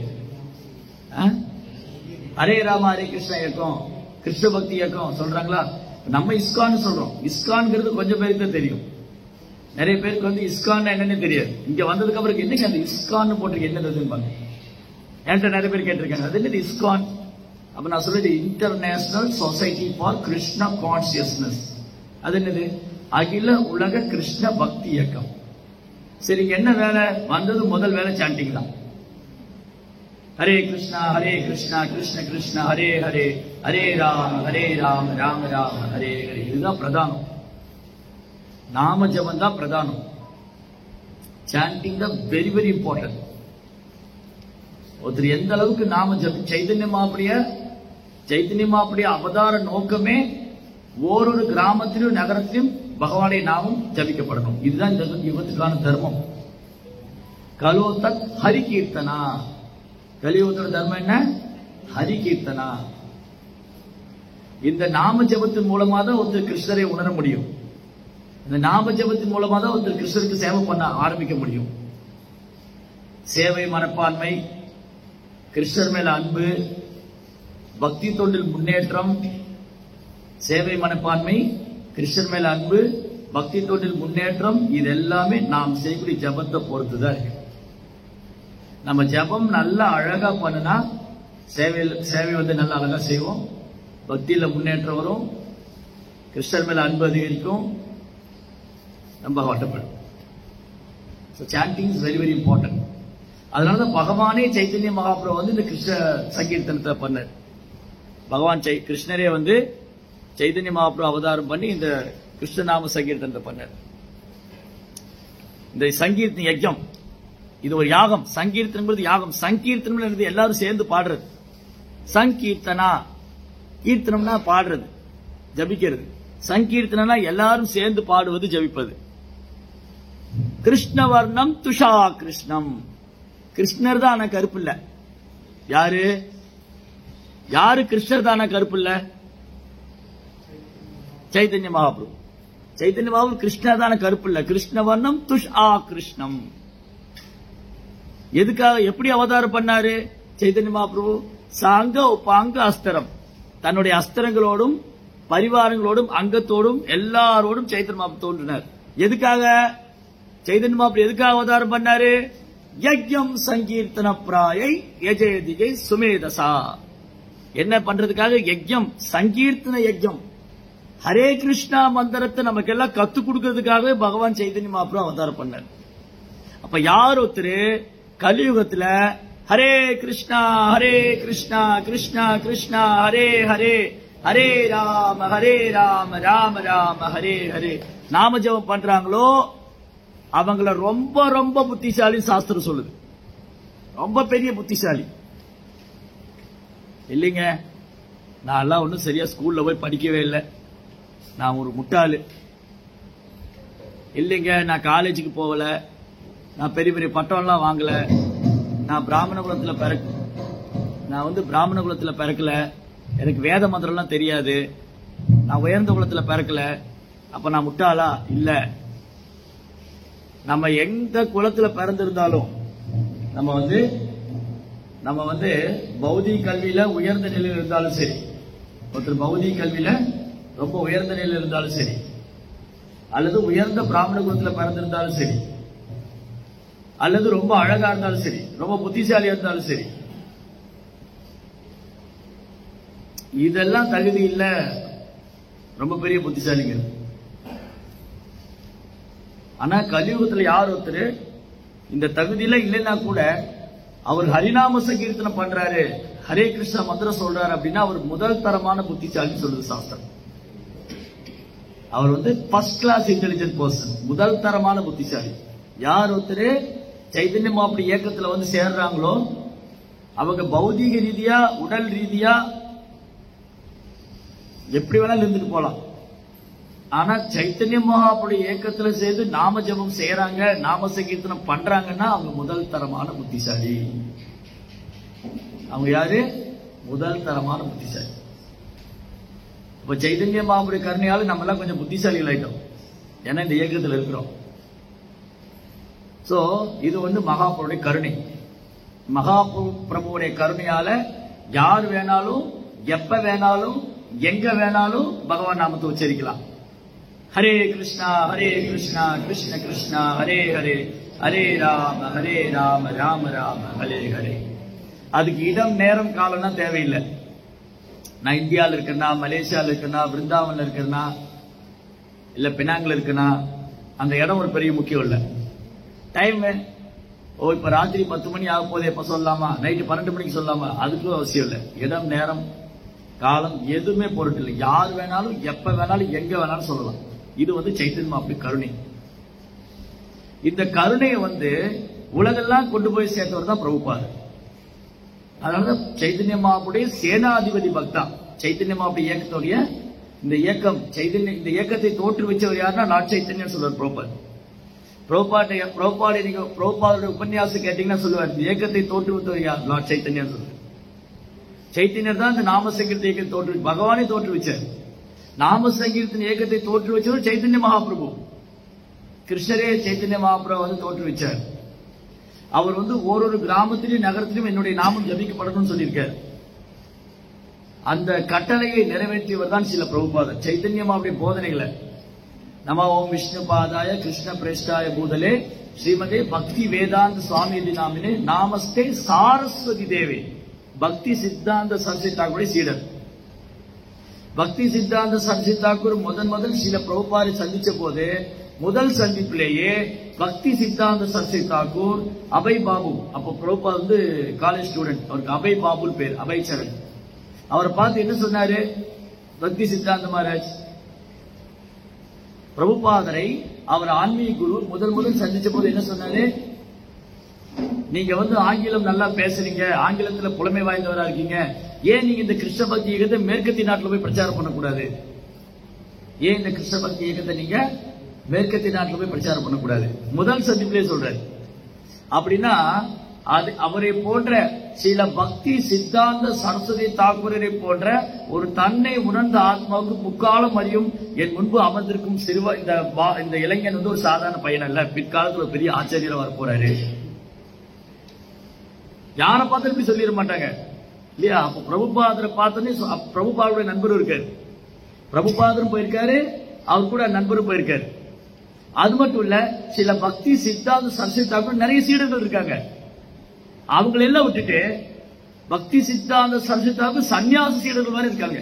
ஹரே ராம ஹரே கிருஷ்ணா இயக்கம், கிருஷ்ண பக்தி இயக்கம் சொல்றாங்களா? நம்ம இஸ்கான் சொல்றோம். இஸ்கான்ங்கிறது கொஞ்சம் பேருக்கு தான் தெரியும். நிறைய பேருக்கு இஸ்கான் என்னன்னு தெரியாது. இங்க வந்ததுக்கு அப்புறம் என்னைக்கு அந்த இஸ்கான் போட்டிருக்கு என்னதுன்னு என்கிட்ட நிறைய பேர் கேட்டிருக்காங்க, அது என்னது இஸ்கான்? அப்ப நான் சொல்றது international society for Krishna consciousness. அது என்னது? அகில உலக கிருஷ்ண பக்தி இயக்கம். சரி, என்ன வேலை வந்தது? முதல் வேலை சாண்டிங் தான். ஹரே கிருஷ்ணா கிருஷ்ண கிருஷ்ண ஹரே ஹரே, ஹரே ராம ராம ஹரே ஹரே. இதுதான் பிரதானம். நாம ஜபம் தான் பிரதானம். சாண்டிங் தான் வெரி வெரி இம்பார்ட்டன்ட். ஒருத்தர் எந்த அளவுக்கு நாம ஜபம், சைத்தன்ய மகாபிரபுடைய அவதார நோக்கமே ஓரொரு கிராமத்திலும் நகரத்திலும் பகவானுடைய நாமம் ஜபிக்கப்படணும். இதுதான் இந்த யுகத்துக்கான தர்மம். கலோதத் ஹரி கீர்த்தனா. கலியுகத்தோட தர்மம் என்ன? ஹரி கீர்த்தனா. இந்த நாம ஜபத்தின் மூலமா தான் ஒருத்தர் கிருஷ்ணரை உணர முடியும். இந்த நாம ஜபத்தின் மூலமா தான் ஒருத்தர் கிருஷ்ணருக்கு சேவை பண்ண ஆரம்பிக்க முடியும். சேவை மனப்பான்மை, கிருஷ்ணர் மேல அன்பு, பக்தி தொண்டில் முன்னேற்றம். சேவை மனப்பான்மை, கிருஷ்ணர் மேல அன்பு, பக்தி தொண்டில் முன்னேற்றம். இது எல்லாமே நாம் செய்யக்கூடிய ஜபத்தை பொறுத்துதான் இருக்கு. நம்ம ஜபம் நல்லா அழகா பண்ணுனா சேவை நல்லா அழகா செய்வோம். பக்தியில முன்னேற்றம் வரும், கிருஷ்ணர் மேல அன்பு அதிகரிக்கும், நம்ம வட்டப்படும். Chanting is very very important. அதனாலதான் பகவானே சைத்தன்ய மகாபிரபு இந்த கிருஷ்ண சங்கீர்த்தனத்தை பண்ணார். பகவான் கிருஷ்ணரே சைத்தன்ய மகாபிரபு அவதாரம் பண்ணி இந்த கிருஷ்ணநாம சங்கீர்த்தனத்தை பண்ணார். இந்த சங்கீர்த்தன யஜ்ஞம், இது ஒரு யாகம். சங்கீர்த்தனம் யாகம். சங்கீர்த்தனம் எல்லாரும் சேர்ந்து பாடுறது. சங்கீர்த்தனா, கீர்த்தனம்னா பாடுறது, ஜபிக்கிறது. சங்கீர்த்தனா எல்லாரும் சேர்ந்து பாடுவது ஜபிப்பது. கிருஷ்ணவர்ணம் துஷா கிருஷ்ணம், கிருஷ்ணர் தான் ஆனா கருப்பு இல்ல. யாரு யாரு கிருஷ்ணர் தான கருப்பு இல்ல? சைத்தன்ய மகாபிரபு. சைத்தன்ய மகாபிரபு கிருஷ்ணர் தான கருப்பு இல்ல. கிருஷ்ணவர்ணம் துஷா கிருஷ்ணம். எதுக்காக எப்படி அவதாரம் பண்ணாரு சைத்தன்ய மகாபிரபு? சாங்க உபாங்க அஸ்திரம், தன்னுடைய அஸ்திரங்களோடும் பரிவாரங்களோடும் அங்கத்தோடும் எல்லாரோடும் சைத்தன்ய மகாபிரபு தோன்றினார். எதுக்காக சைத்தன்ய மகாபிரபு எதுக்காக அவதாரம் பண்ணாரு? யஜ்யம் சங்கீர்த்தன பிராயை யஜயதிகை சுமேதசா. என்ன பண்றதுக்காக? யஜ்யம், சங்கீர்த்தன யஜ்யம், ஹரே கிருஷ்ணா மந்திரத்தை நமக்கு எல்லாம் கத்து கொடுக்கிறதுக்காகவே பகவான் சைத்தன்ய மகாபிரபு அவதாரம் பண்ணார். அப்ப யார் ஒருத்தரு கலியுகத்துல ஹரே கிருஷ்ணா கிருஷ்ணா கிருஷ்ணா ஹரே ஹரே, ஹரே ராம ராம ராம ஹரே ஹரே நாம ஜெபம் பண்றாங்களோ அவங்கள ரொம்ப ரொம்ப புத்திசாலி சாஸ்திரம் சொல்லுது. ரொம்ப பெரிய புத்திசாலி இல்லைங்க. நான் எல்லாம் ஒன்னும் சரியா ஸ்கூல்ல போய் படிக்கவே இல்லை. நான் ஒரு முட்டாளு இல்லைங்க. நான் காலேஜுக்கு போகல, நான் பெரிய பெரிய பட்டம்லாம் வாங்கல, நான் பிராமண குலத்துல பிறக்கல, எனக்கு வேத மந்திரம்லாம் தெரியாது, நான் உயர்ந்த குலத்துல பிறக்கல. அப்ப நான் முட்டாளா? இல்ல. நம்ம எந்த குலத்துல பிறந்திருந்தாலும் நம்ம வந்து பௌதிக கல்வியில உயர்ந்த நிலையில் இருந்தாலும் சரி, ஒருத்தர் பௌதிக கல்வியில ரொம்ப உயர்ந்த நிலையில் இருந்தாலும் சரி, அல்லது உயர்ந்த பிராமண குலத்துல பிறந்திருந்தாலும் சரி, அல்லது ரொம்ப அழகா இருந்தாலும் சரி, ரொம்ப புத்திசாலியா இருந்தாலும் சரி, இதெல்லாம் தகுதி இல்ல ரொம்ப பெரிய புத்திசாலிங்க. ஆனா கலியுகத்துல யார் ஒருத்தர் இந்த தகுதியில இல்லைன்னா கூட அவர் ஹரிநாம சங்கீர்த்தனம் பண்றாரு, ஹரே கிருஷ்ணா மந்திரம் சொல்றாரு அப்படின்னா அவர் முதல் தரமான புத்திசாலி சொல்லுது சாஸ்திரம். அவர் வந்து ஃபர்ஸ்ட் கிளாஸ் இன்டெலிஜென்ட் பர்சன், முதல் தரமான புத்திசாலி. யார் ஒருத்தர் சைத்தன்ய மகாபிரபு இயக்கத்துல வந்து சேர்றாங்களோ அவங்க பௌதீக ரீதியா உடல் ரீதியா எப்படி வேணாலும் இருந்துட்டு போலாம். ஆனா சைத்தன்ய மகாபிரபு இயக்கத்துல சேர்ந்து நாம ஜபம் செய்யறாங்க, நாம சங்கீர்த்தனம் பண்றாங்கன்னா அவங்க முதல் தரமான புத்திசாலி. அவங்க யாரு? முதல் தரமான புத்திசாலி. இப்ப சைத்தன்ய மகாபிரபு கருணையால நம்ம எல்லாம் கொஞ்சம் புத்திசாலிகள் ஆயிட்டோம், ஏன்னா இந்த இயக்கத்தில் இருக்கிறோம். சோ இது வந்து மகாபிரபுடைய கருணை. மகாபிரபுடைய கருணையால யார் வேணாலும் எப்ப வேணாலும் எங்க வேணாலும் பகவான் நாமத்தை உச்சரிக்கலாம். ஹரே கிருஷ்ணா கிருஷ்ண கிருஷ்ணா ஹரே ஹரே, ஹரே ராம ராம ராம ஹரே ஹரே. அதுக்கு இடம் நேரம் காலம்னா தேவையில்லை. நான் இந்தியாவில் இருக்கேன்னா, மலேசியாவில் இருக்கேன்னா, பிருந்தாவன்ல இருக்கேன்னா, இல்ல பினாங்கில் இருக்கேன்னா, அந்த இடம் ஒரு பெரிய முக்கியம் இல்லை. டைம் இப்ப ராத்திரி 10 மணி ஆக போதே எப்ப சொல்லலாமா, நைட்டு 12 மணிக்கு சொல்லலாமா, அதுக்கும் அவசியம் இல்லை. இடம் நேரம் காலம் எதுவுமே பொருட்டு இல்லை. யார் வேணாலும் எப்ப வேணாலும் எங்க வேணாலும் சொல்லலாம். இது வந்து சைத்தன்ய மகாபிரபு கருணை. இந்த கருணையை வந்து உலகெல்லாம் கொண்டு போய் சேர்த்தவர் தான் பிரபுபாதர். அதனாலதான் சைத்தன்ய மகாபிரபுடைய சேனாதிபதி பக்தா. சைத்தன்ய மகாபிரபு இயக்கத்துடைய இந்த இயக்கம் இந்த இயக்கத்தை தோற்றுவிச்சவர் யாருன்னா லார்ட் சைத்தன்யம் சொல்றார் பிரபுபாத். பிரபுபாதுடைய உபன்யாசம் கேட்டீங்கன்னா சொல்லுவார், இந்த இயக்கத்தை தோற்றுவித்தவர் யார்? லார்ட் சைத்தன்யம் சொல்றார். சைத்தன்யர் தான் இந்த நாம சங்கீர்த்தன இயக்கத்தை பகவானே தோற்றுவிச்சார். நாம சங்கீர்த்தன இயக்கத்தை தோற்றுவிச்சவர் சைத்தன்ய மகாபிரபு. கிருஷ்ணரே சைத்தன்ய மகாபிரபு வந்து தோற்றுவிச்சார். அவர் வந்து ஒரு கிராமத்திலும் நகரத்திலும் என்னுடைய நாமம் ஜபிக்கப்படணும்னு சொல்லியிருக்கார். அந்த கட்டளையை நிறைவேற்றியவர் தான் சில பிரபுபாதர். சைத்தன்ய மகாபிரபுடைய போதனைகளை நம ஓம் விஷ்ணு பாதாய கிருஷ்ண பிரேஷ்டாய பூதலே ஸ்ரீமதே பக்தி வேதாந்த சுவாமி நாமினே நாமஸ்தே சாரஸ்வதி தேவே. பக்தி சித்தாந்த சரஸ்வதி தாக்கூருடைய சீடர். பக்தி சித்தாந்த சரஸ்வதி தாக்கூர் முதல் சில பிரபுபாதை சந்திச்ச போது முதல் சந்திப்பிலேயே பக்தி சித்தாந்த சரஸ்வதி தாக்கூர் அபய் பாபு, அப்போ பிரபுபாத் வந்து காலேஜ் ஸ்டூடெண்ட், அவருக்கு அபய் பாபு பேர், அபய் சரண். அவரை பார்த்து என்ன சொன்னாரு பக்தி சித்தாந்த மகாராஜ்? பிரபுபாதரை அவர் ஆன்மீக குரு முதல் சந்திச்ச போது என்ன சொன்னாரு? நீங்க வந்து ஆங்கிலம் நல்லா பேசுறீங்க, ஆங்கிலத்துல புலமை வாய்ந்தவரா இருக்கீங்க, ஏன் நீங்க இந்த கிருஷ்ண பக்தி இயக்கத்தை மேற்கத்திய நாட்டில் போய் பிரச்சாரம் பண்ணக்கூடாது? ஏன் இந்த கிருஷ்ண பக்தி இயக்கத்தை நீங்க மேற்கத்திய நாட்டில் போய் பிரச்சாரம் பண்ணக்கூடாது? முதல் சந்திப்பிலே சொல்றாரு. அப்படின்னா அது அவரை போன்ற சில பக்தி சித்தாந்த சரஸ்வதி தாக்கூரரை போன்ற ஒரு தன்னை உணர்ந்த ஆத்மாவுக்கு முக்காலம் அறியும் என் முன்பு அமர்ந்திருக்கும் இந்த இளைஞன் வந்து ஒரு சாதாரண பையன் அல்ல, பிற்காலத்தில் ஒரு பெரிய ஆச்சரியர் வர போறாரு. யாரை பார்த்து இப்படி சொல்லிட மாட்டாங்க இல்லையா? அப்ப பிரபுபாதரை பார்த்தோன்னே பிரபுபாதருடைய நண்பரும் இருக்காரு, பிரபுபாதரும் போயிருக்காரு, அவர் கூட நண்பரும் போயிருக்காரு. அது மட்டும் இல்ல, சில பக்தி சித்தாந்த சரஸ்வதி தாக்கூர் நிறைய சீடர்கள் இருக்காங்க. அவங்களெல்லாம் விட்டுட்டு பக்தி சித்தாந்த சரஸ்வதி தாக்கூர் சன்னியாசி சீடர்கள் மாதிரி இருக்காங்க.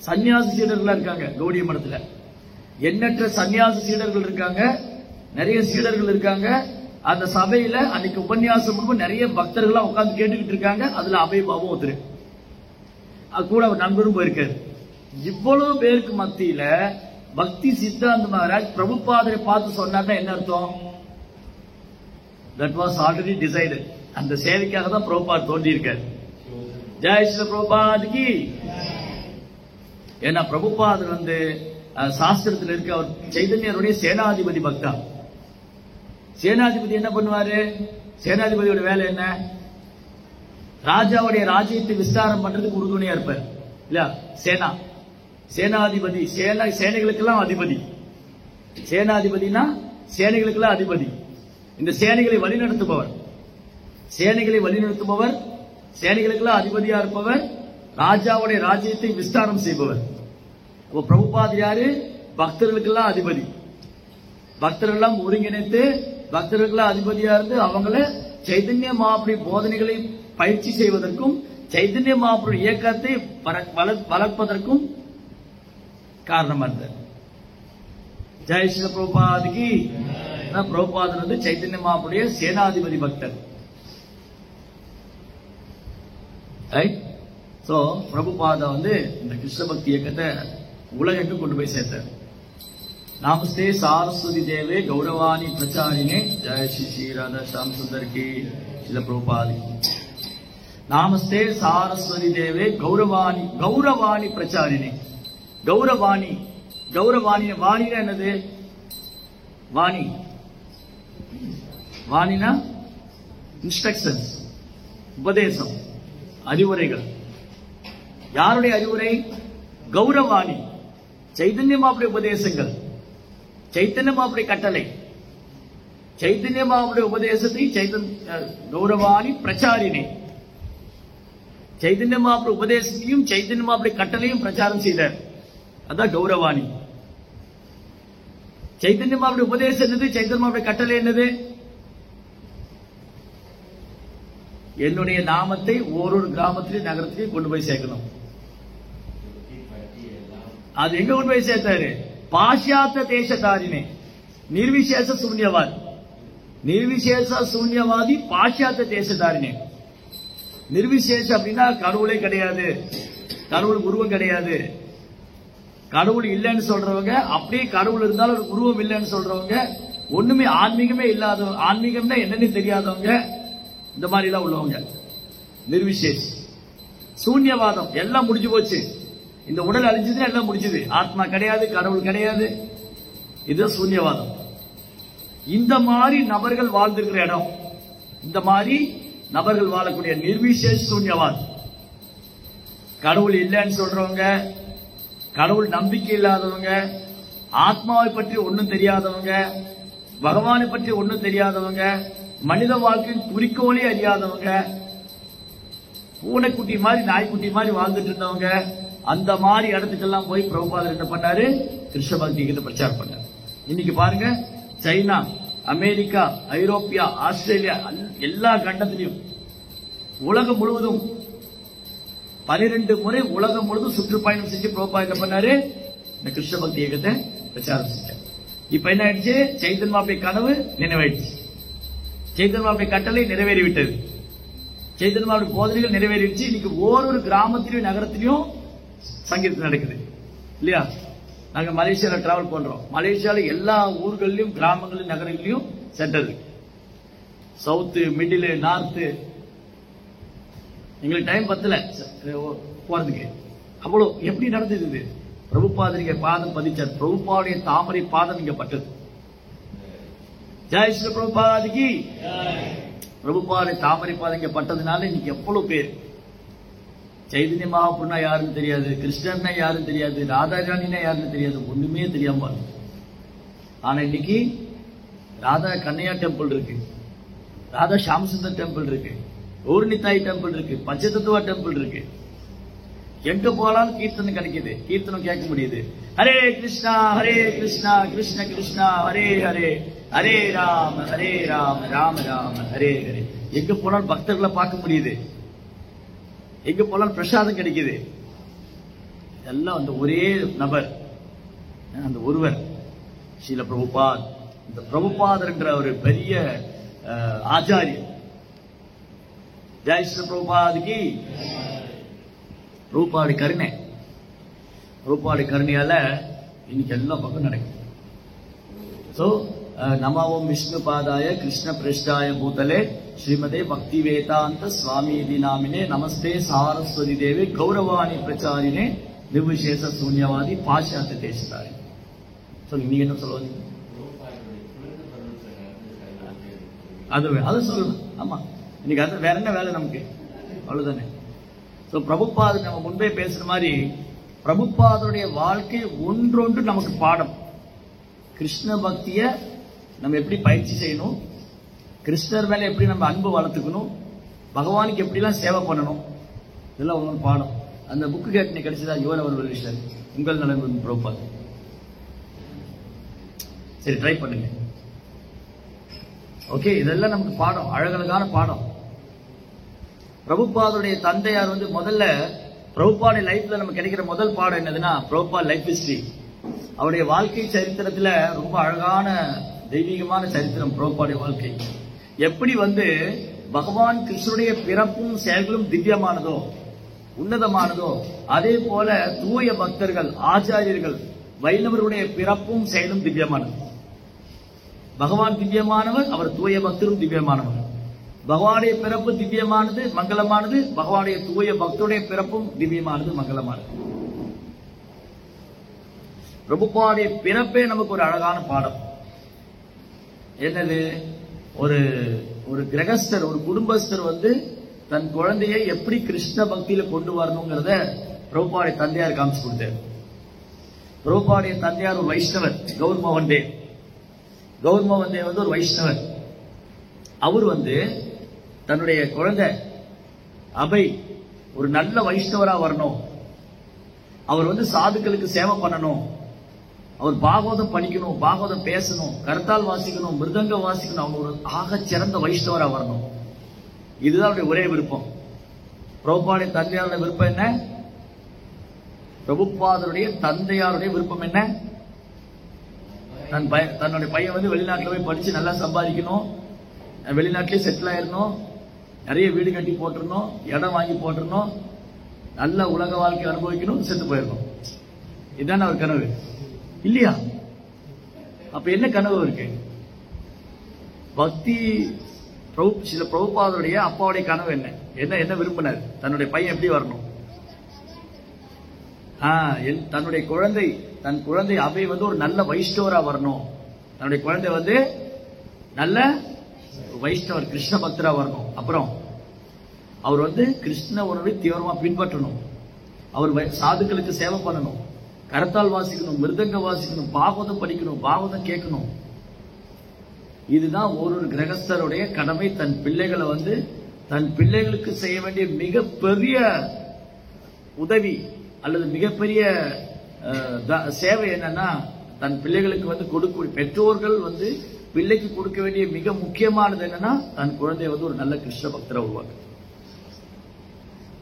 சன்னியாசி சீடர்களா இருக்காங்க. கௌடிய மடத்துல எண்ணற்ற சன்னியாசி சீடர்கள் இருக்காங்க, நிறைய சீடர்கள் இருக்காங்க. அந்த சபையில அன்னைக்கு உபன்யாசம் முன்பு நிறைய பக்தர்களா உட்கார்ந்து கேட்டுக்கிட்டு இருக்காங்க. அதுல அபயபாபம் ஒருத்தர், அது கூட அவர் நண்பரும் போயிருக்காரு. இவ்வளவு பேருக்கு மத்தியில பக்தி சித்தாந்த மகாராஜ் பிரபுபாதரை பார்த்து சொன்னார்னா என்ன அர்த்தம்? That was already decided. அந்த சேவைக்காக தான் பிரபுபாத் தோன்றி இருக்காரு. ஜெய் ஸ்ரீ பிரபுபாத்கி. ஏன்னா பிரபுபாதர் வந்து சாஸ்திரத்தில் இருக்க அவர் சைதன்யருடைய சேனாதிபதி பக்தா. சேனாதிபதி என்ன பண்ணுவாரு? சேனாதிபதியோட வேலை என்ன? ராஜாவுடைய ராஜ்யத்தை விஸ்தாரம் பண்றதுக்கு உறுதுணையா இருப்பார் இல்ல? சேனாதிபதி சேனைகளுக்கெல்லாம் அதிபதி. சேனாதிபதினா சேனைகளுக்கெல்லாம் அதிபதி. இந்த சேனைகளை வழிநடத்துபவர், சேனைகளுக்கெல்லாம் அதிபதியா இருப்பவர், ராஜாவுடைய ராஜ்யத்தை விஸ்தாரம் செய்பவர். அப்போ பிரபுபாத் யாரு? பக்தர்களுக்கெல்லாம் அதிபதி. பக்தர்கள் ஒருங்கிணைத்து பக்தர்களுக்கெல்லாம் அதிபதியா இருந்து அவங்கள சைதன்ய மகாபிரபு போதனைகளை பயிற்சி செய்வதற்கும் சைதன்ய மகாபிரபு இயக்கத்தை வளர்ப்பதற்கும் காரணமா இருந்தார். ஜெய் ஸ்ரீ பிரபுபாத்கி. பிரபுபாதர் வந்து சைதன்ய மகாபிரபுடைய சேனாதிபதி பக்தர். சோ பிரபுபாத வந்து இந்த கிருஷ்ண பக்தி இயக்கத்தை உலகெங்கும் கொண்டு போய் சேர்த்தார். நமஸ்தே சாரஸ்வதி தேவே கௌரவாணி பிரச்சாரினே. ஜெய் ஸ்ரீ ஸ்ரீ ராதா ஷாம் சுந்தர் கி. சில பிரபுபாதி. நமஸ்தே சாரஸ்வதி தேவே கௌரவாணி பிரச்சாரினே. கௌரவாணி வாணினா என்னது? வாணினா இன்ஸ்ட்ரக்ஷன்ஸ், உபதேசம், அறிவுரைகள். யாருடைய அறிவுரை? கௌரவாணி, சைதன்ய மகாபிரபு உபதேசங்கள், சைத்தன்ய மகாபிரபு கட்டளை, சைத்தன்ய மகாபிரபு உபதேசத்தை கௌரவாணி பிரச்சாரினே. சைதன்ய மகாபிரபு உபதேசத்தையும் சைத்தன்ய மகாபிரபு கட்டளையும் பிரச்சாரம் செய்தார். அதான் கௌரவாணி. சைத்தன்ய மகாபிரபு உபதேசம் என்னது? சைத்தன்ய மகாபிரபு கட்டளை என்னது? என்னுடைய நாமத்தை ஒரு கிராமத்திலையும் நகரத்திலையும் கொண்டு போய் சேர்க்கணும். அது எங்க கொண்டு போய் சேர்த்தாரு? பாஷாத்த தேசதாரினே. நிர்விசேஷ சூன்யவாதி பாஷாத்த தேசதாரினே. நிர்விசேஷ அப்படின்னா கடவுளே கிடையாது, கடவுள் உருவம் கிடையாது, கடவுள் இல்லைன்னு சொல்றவங்க, அப்படியே கடவுள் இருந்தாலும் ஒரு உருவம் இல்லைன்னு சொல்றவங்க, ஒண்ணுமே ஆன்மீகமே இல்லாதவங்க, ஆன்மீகம்னா என்னன்னு தெரியாதவங்க, இந்த மாதிரி எல்லாம் உள்ளவங்க நிர்விசேஷ். சூன்யவாதம், எல்லாம் முடிஞ்சு போச்சு, இந்த உடல் அழிஞ்சதுன்னா எல்லாம் முடிஞ்சது, ஆத்மா கிடையாது, கடவுள் கிடையாது, இதுதான் சூன்யவாதம். இந்த மாதிரி நபர்கள் வாழ்ந்திருக்கிற இடம், இந்த மாதிரி நபர்கள் வாழக்கூடிய நிர்விசேஷ் சூன்யவாதம். கடவுள் இல்லைன்னு சொல்றவங்க, கடவுள் நம்பிக்கை இல்லாதவங்க, ஆத்மாவை பற்றி ஒன்னும் தெரியாதவங்க, பகவானை பற்றி ஒன்னும் தெரியாதவங்க, மனித வாழ்க்கையின் குறிக்கோளே அறியாதவங்க, பூனைக்குட்டி மாதிரி நாய்க்குட்டி மாதிரி வாழ்ந்துட்டு இருந்தவங்க, அந்த மாதிரி இடத்துக்கெல்லாம் போய் பிரபுபாதர் என்ன பண்ணாரு? கிருஷ்ண பக்தியை பிரச்சாரம் பண்ணார். இன்னைக்கு பாருங்க, சைனா, அமெரிக்கா, ஐரோப்பியா, ஆஸ்திரேலியா, எல்லா கண்டத்திலையும் உலகம் முழுவதும் 12 முறை உலகம் முழுவதும் சுற்றுப்பயணம் செஞ்சு பிரபுபாதர் என்ன பண்ணாரு? இந்த கிருஷ்ண பக்தி இயக்கத்தை பிரச்சாரம் செஞ்சார். இப்ப என்ன ஆயிடுச்சு? சைத்தன்ய மகாபிரபு கனவு நினைவாயிடுச்சு, சைத்தன்ய மகாபிரபு கட்டளை நிறைவேறிவிட்டது, சைத்தன்ய மகாபிரபு போதனைகள் நிறைவேறிடுச்சு. இன்னைக்கு ஒவ்வொரு கிராமத்திலையும் நகரத்திலையும் சங்கீதம் நடக்குது இல்லையா? நாங்க மலேசியால டிராவல் பண்றோம். மலேசியால எல்லா ஊர்களையும், கிராமங்களிலும், நகரங்களிலும் சென்டர் இருக்கு. South, middle, north. எங்களுக்கு டைம் பத்தல போறதுக்கு. அவ்வளவு எப்படி நடந்தது இது? பிரபுபாதரிங்க பாதம் பதிச்சார். பிரபுபாவுடைய தாமரை பாதம் இங்க பட்டது. ஜெய் ஸ்ரீ பிரபுபாதிக்கு. பிரபுபாவுடைய தாமரை பாதம் இங்க பட்டதுனால இன்னைக்கு எவ்வளவு பேர் சைதன்ய மகாபுருனா யாருன்னு தெரியாது, கிருஷ்ணன்னா யாருன்னு தெரியாது, ராதாராணினா யாருன்னு தெரியாது, ஒண்ணுமே தெரியாம. ஆனா இன்னைக்கு ராதா கண்ணையா டெம்பிள் இருக்கு, ராதா ஷாமசுந்தர் டெம்பிள் இருக்கு, ஊர்னித்தாய் டெம்பிள் இருக்கு, பஞ்சதத்துவா டெம்பிள் இருக்கு. எங்க போனாலும் கீர்த்தனம் கிடைக்குது, கீர்த்தனம் கேட்க முடியுது. ஹரே கிருஷ்ணா கிருஷ்ண கிருஷ்ணா ஹரே ஹரே, ஹரே ராம ராம ராம ஹரே ஹரே. எங்க போனாலும் பக்தர்களை பார்க்க முடியுது, எங்க போனாலும் பிரசாதம் கிடைக்குது. எல்லாம் அந்த ஒரே நபர், அந்த ஒருவர் ஸ்ரீல பிரபுபாத். இந்த பிரபுபாதர் என்ற ஒரு பெரிய ஆச்சாரியர். ஜெய் ஸ்ரீ பிரபுபாதிக்கு. பிரபுபாடி கருணை, பிரபுபாடி கருணையால இன்னைக்கு எல்லா பக்கம் நடக்குது. சோ நமோ விஷ்ணு பாதாய கிருஷ்ண பிரஷ்டாய பூதலே ஸ்ரீமதே பக்தி வேதாந்த சுவாமி நாமினே நமஸ்தே சாரஸ்வதி தேவி கௌரவாணி பிரச்சாரினே நிர்விசேஷ சூன்யவாதி பாஷாத்த தேசத்தாரி. சொல்லுங்க, நீங்க என்ன சொல்லுவாங்க? அது சொல்லணும். ஆமா, இன்னைக்கு அது வேற என்ன வேலை நமக்கு, அவ்வளவுதானே. சோ பிரபுபாதர் நம்ம முன்பே பேசுற மாதிரி பிரபுபாதருடைய வாழ்க்கை ஒன்றொன்று நமக்கு பாடம். கிருஷ்ண பக்திய நம்ம எப்படி பயிற்சி செய்யணும், கிருஷ்ணர் மேல எப்படி நம்ம அன்பு வளர்த்துக்கணும், பகவானுக்கு எப்படிலாம் சேவை பண்ணணும், இதெல்லாம் ஒரு பாடம். அந்த புக்கு கேட்டு கிடைச்சதா? யுவர் அவர் வெல்விஷர், உங்கள் நலன் பிரபுபாதர். சரி, ட்ரை பண்ணுங்க. ஓகே, இதெல்லாம் நமக்கு பாடம், அழகழகான பாடம். பிரபுபாதுடைய தந்தையார் முதல்ல பிரபுபாடைய லைஃப்ல நமக்கு கிடைக்கிற முதல் பாடம் என்னதுன்னா பிரபுபா லைஃப் ஹிஸ்டரி. அவருடைய வாழ்க்கை சரித்திரத்துல ரொம்ப அழகான தெய்வீகமான சரித்திரம் பிரபுபாடைய வாழ்க்கை. எப்படி பகவான் கிருஷ்ணனுடைய பிறப்பும் செயல்களும் திவ்யமானதோ உன்னதமானதோ, அதே போல தூய பக்தர்கள் ஆச்சாரியர்கள் வைணவருடைய பிறப்பும் செயலும் திவ்யமானது. பகவான் திவ்யமானவர், அவர் தூய பக்தரும் திவ்யமானவர். பகவானுடைய பிறப்பு திவ்யமானது மங்களமானது, பகவானுடைய தூய பக்தருடைய பிறப்பும் திவ்யமானது மங்களமானது. பிரபுபாவுடைய பிறப்பே நமக்கு ஒரு அழகான பாடம். என்னது? ஒரு கிரகஸ்தர், ஒரு குடும்பஸ்தர் தன் குழந்தையை எப்படி கிருஷ்ண பக்தியில கொண்டு வரணுங்கிறத பிரபுபாவுடைய தந்தையார் காமிச்சு கொடுத்தார். பிரபுபாவுடைய தந்தையார் ஒரு வைஷ்ணவர், கௌர்மோகன் தேவ். கௌர்மோகன் தேவ் ஒரு வைஷ்ணவர். அவர் தன்னுடைய குழந்தை அபை ஒரு நல்ல வைஷ்ணவரா வரணும், அவர் சாதுக்களுக்கு சேவை பண்ணணும், அவர் பாகவதம் படிக்கணும், பாகவதம் பேசணும், கர்த்தால் வாசிக்கணும், மிருதங்க வாசிக்கணும், அவங்க ஒரு ஆக சிறந்த வைஷ்ணவரா வரணும். இதுதான் அவருடைய ஒரே விருப்பம். பிரபுபாவுடைய தந்தையாருடைய விருப்பம் என்ன? பிரபுபாதருடைய தந்தையாருடைய விருப்பம் என்ன? தன்னுடைய பையன் வெளிநாட்டில் போய் படிச்சு நல்லா சம்பாதிக்கணும், வெளிநாட்டிலே செட்டில் ஆயிடணும், நிறைய வீடு கட்டி போட்டுருணும், இடம் வாங்கி போட்டுருணும், நல்ல உலக வாழ்க்கை அனுபவிக்கணும், செத்து போயிடணும். இதுதானே அவர் கனவு இல்லையா? அப்ப என்ன கனவு இருக்கு? பக்தி சில பிரபுபாதருடைய அப்பாவுடைய கனவு என்ன என்ன விரும்பினார்? தன்னுடைய பையன் எப்படி வரணும்? தன் குழந்தை அபை ஒரு நல்ல வைஷ்ணவரா வரணும், தன்னுடைய குழந்தை நல்ல வைஷ்ணவர் கிருஷ்ண பக்தரா வரணும். அப்புறம் அவர் கிருஷ்ண உணர்வை தீவிரமா பின்பற்றணும், அவர் சாதுக்களுக்கு சேவை பண்ணணும், கரத்தால் வாசிக்கணும், மிருதங்க வாசிக்கணும், பாகவதம் படிக்கணும், பாகவதம் கேட்கணும். இதுதான் ஒரு கிரகஸ்தருடைய கடமை. தன் பிள்ளைகளை தன் பிள்ளைகளுக்கு செய்ய வேண்டிய மிகப்பெரிய உதவி அல்லது மிகப்பெரிய சேவை என்னன்னா, தன் பிள்ளைகளுக்கு கொடுக்க பெற்றோர்கள் பிள்ளைக்கு கொடுக்க வேண்டிய மிக முக்கியமானது என்னன்னா, தன் குழந்தைய ஒரு நல்ல கிருஷ்ண பக்தரை உருவாக்கு.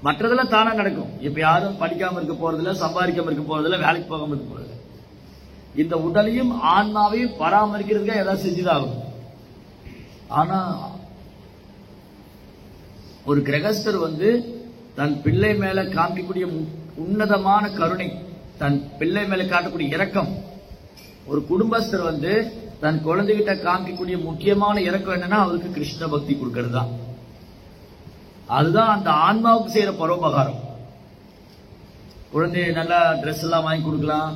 மற்றதெல்லாம் தானா நடக்கும். இப்ப யாரும் படிக்காம இருக்க போறதில்ல, சம்பாதிக்காம இருக்க போறதில்ல, வேலைக்கு போகாம இருக்க போறதில்ல. இந்த உடலையும் ஆன்மாவையும் பராமரிக்கிறதுக்கு ஏதாவது செஞ்சுதான் ஆகும். ஆனா ஒரு கிரகஸ்தர் தன் பிள்ளை மேல காமிக்கக்கூடிய உன்னதமான கருணை, தன் பிள்ளை மேல காட்டக்கூடிய இரக்கம், ஒரு குடும்பஸ்தர் தன் குழந்தைகிட்ட காமிக்கக்கூடிய முக்கியமான இரக்கம் என்னன்னா அவருக்கு கிருஷ்ண பக்தி கொடுக்கிறது தான். அதுதான் அந்த ஆன்மாவுக்கு செய்யற பரோபகாரம். குழந்தைய நல்லா ட்ரெஸ் எல்லாம் வாங்கி கொடுக்கலாம்,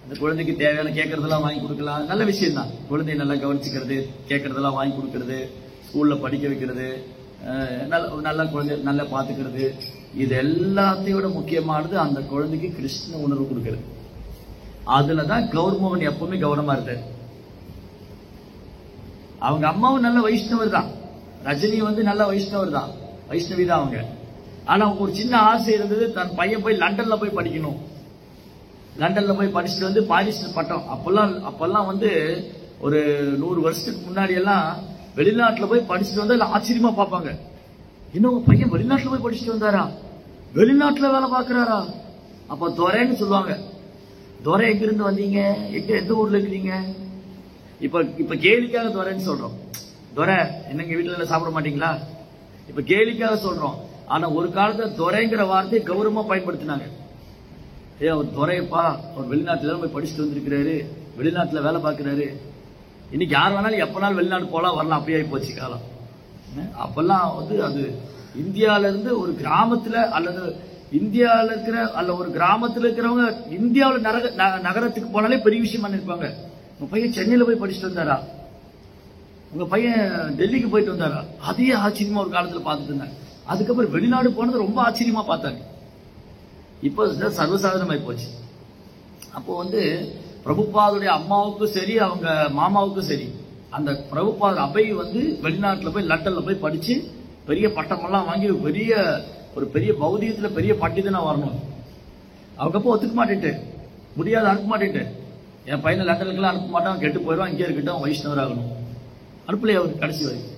அந்த குழந்தைக்கு தேவையான கேட்கறதெல்லாம் வாங்கி கொடுக்கலாம், நல்ல விஷயம் தான். குழந்தைய நல்லா கவனிச்சுக்கிறது, கேட்கறதெல்லாம் வாங்கி கொடுக்கறது, ஸ்கூல்ல படிக்க வைக்கிறது, நல்லா குழந்தை நல்லா பாத்துக்கிறது, இது எல்லாத்தையோட முக்கியமானது அந்த குழந்தைக்கு கிருஷ்ண உணர்வு கொடுக்கிறது. அதுலதான் கௌர்மோகன் எப்பவுமே கவனமா இருக்காரு. அவங்க அம்மாவும் நல்ல வைஷ்ணவர் தான், ரஜினி நல்ல வைஷ்ணவர் தான், வைஷ்ணவி தான் அவங்க. ஆனா அவங்க ஒரு சின்ன ஆசை இருந்தது, தன் பையன் போய் லண்டன்ல போய் படிக்கணும், லண்டன்ல போய் படிச்சுட்டு பாரிஸ்டர் பட்டம். அப்பெல்லாம் ஒரு 100 வருஷத்துக்கு முன்னாடி எல்லாம் வெளிநாட்டுல போய் படிச்சுட்டு வந்தா ஆச்சரியமா பார்ப்பாங்க. இன்னும் உங்க பையன் வெளிநாட்டுல போய் படிச்சுட்டு வந்தாரா, வெளிநாட்டுல வேலை பாக்குறாரா? அப்ப துரைன்னு சொல்லுவாங்க. துரை எங்க இருந்து வந்தீங்க, எந்த ஊர்ல இருக்கிறீங்க? இப்ப கேலிக்காக துரைன்னு சொல்றோம். துரை என்னங்க வீட்டுல சாப்பிட மாட்டீங்களா? இப்ப கேலிக்காக சொல்றோம். ஆனா ஒரு காலத்துல துரைங்கிற வார்த்தையை கௌரவமா பயன்படுத்தினாங்க. அவர் துரையப்பா, அவர் வெளிநாட்டுல போய் படிச்சுட்டு வந்திருக்கிறாரு, வெளிநாட்டுல வேலை பார்க்கிறாரு. இன்னைக்கு யார் வேணாலும் எப்பனாலும் வெளிநாடு போலாம் வரலாம், அப்படியே போச்சு காலம். அப்பெல்லாம் அது இந்தியால இருந்து ஒரு கிராமத்துல அல்லது இந்தியாவில் இருக்கிற ஒரு கிராமத்தில் இருக்கிறவங்க இந்தியாவில் நகரத்துக்கு போனாலே பெரிய விஷயமா நினைப்பாங்க. உங்க பையன் சென்னையில போய் படிச்சுட்டு வந்தாரா, உங்க பையன் டெல்லிக்கு போயிட்டு வந்தாரா, அதே ஆச்சரியமா ஒரு காலத்துல பார்த்துட்டு இருந்தாங்க. அதுக்கப்புறம் வெளிநாடு போனது ரொம்ப ஆச்சரியமா பார்த்தாங்க. இப்போ சர்வசாதாரணமாய் போச்சு. அப்போ பிரபுபாதுடைய அம்மாவுக்கும் சரி அவங்க மாமாவுக்கும் சரி, அந்த பிரபுபாத அபை வெளிநாட்டுல போய் லண்டன்ல போய் படிச்சு பெரிய பட்டமெல்லாம் வாங்கி ஒரு பெரிய பௌதிகத்துல பெரிய பண்டிதனா வரணும். அவங்க அப்போ ஒத்துக்க மாட்டேன்ட்டு, முடியாது, அனுப்ப மாட்டேன்ட்டு, என் பையனை லண்டனுக்குலாம் அனுப்ப மாட்டான், கெட்டு போயிடுவான், இங்கே இருக்கட்டும், வைஷ்ணவர் ஆகணும். அனுப்பலையே அவர் கடைசி வரைக்கும்.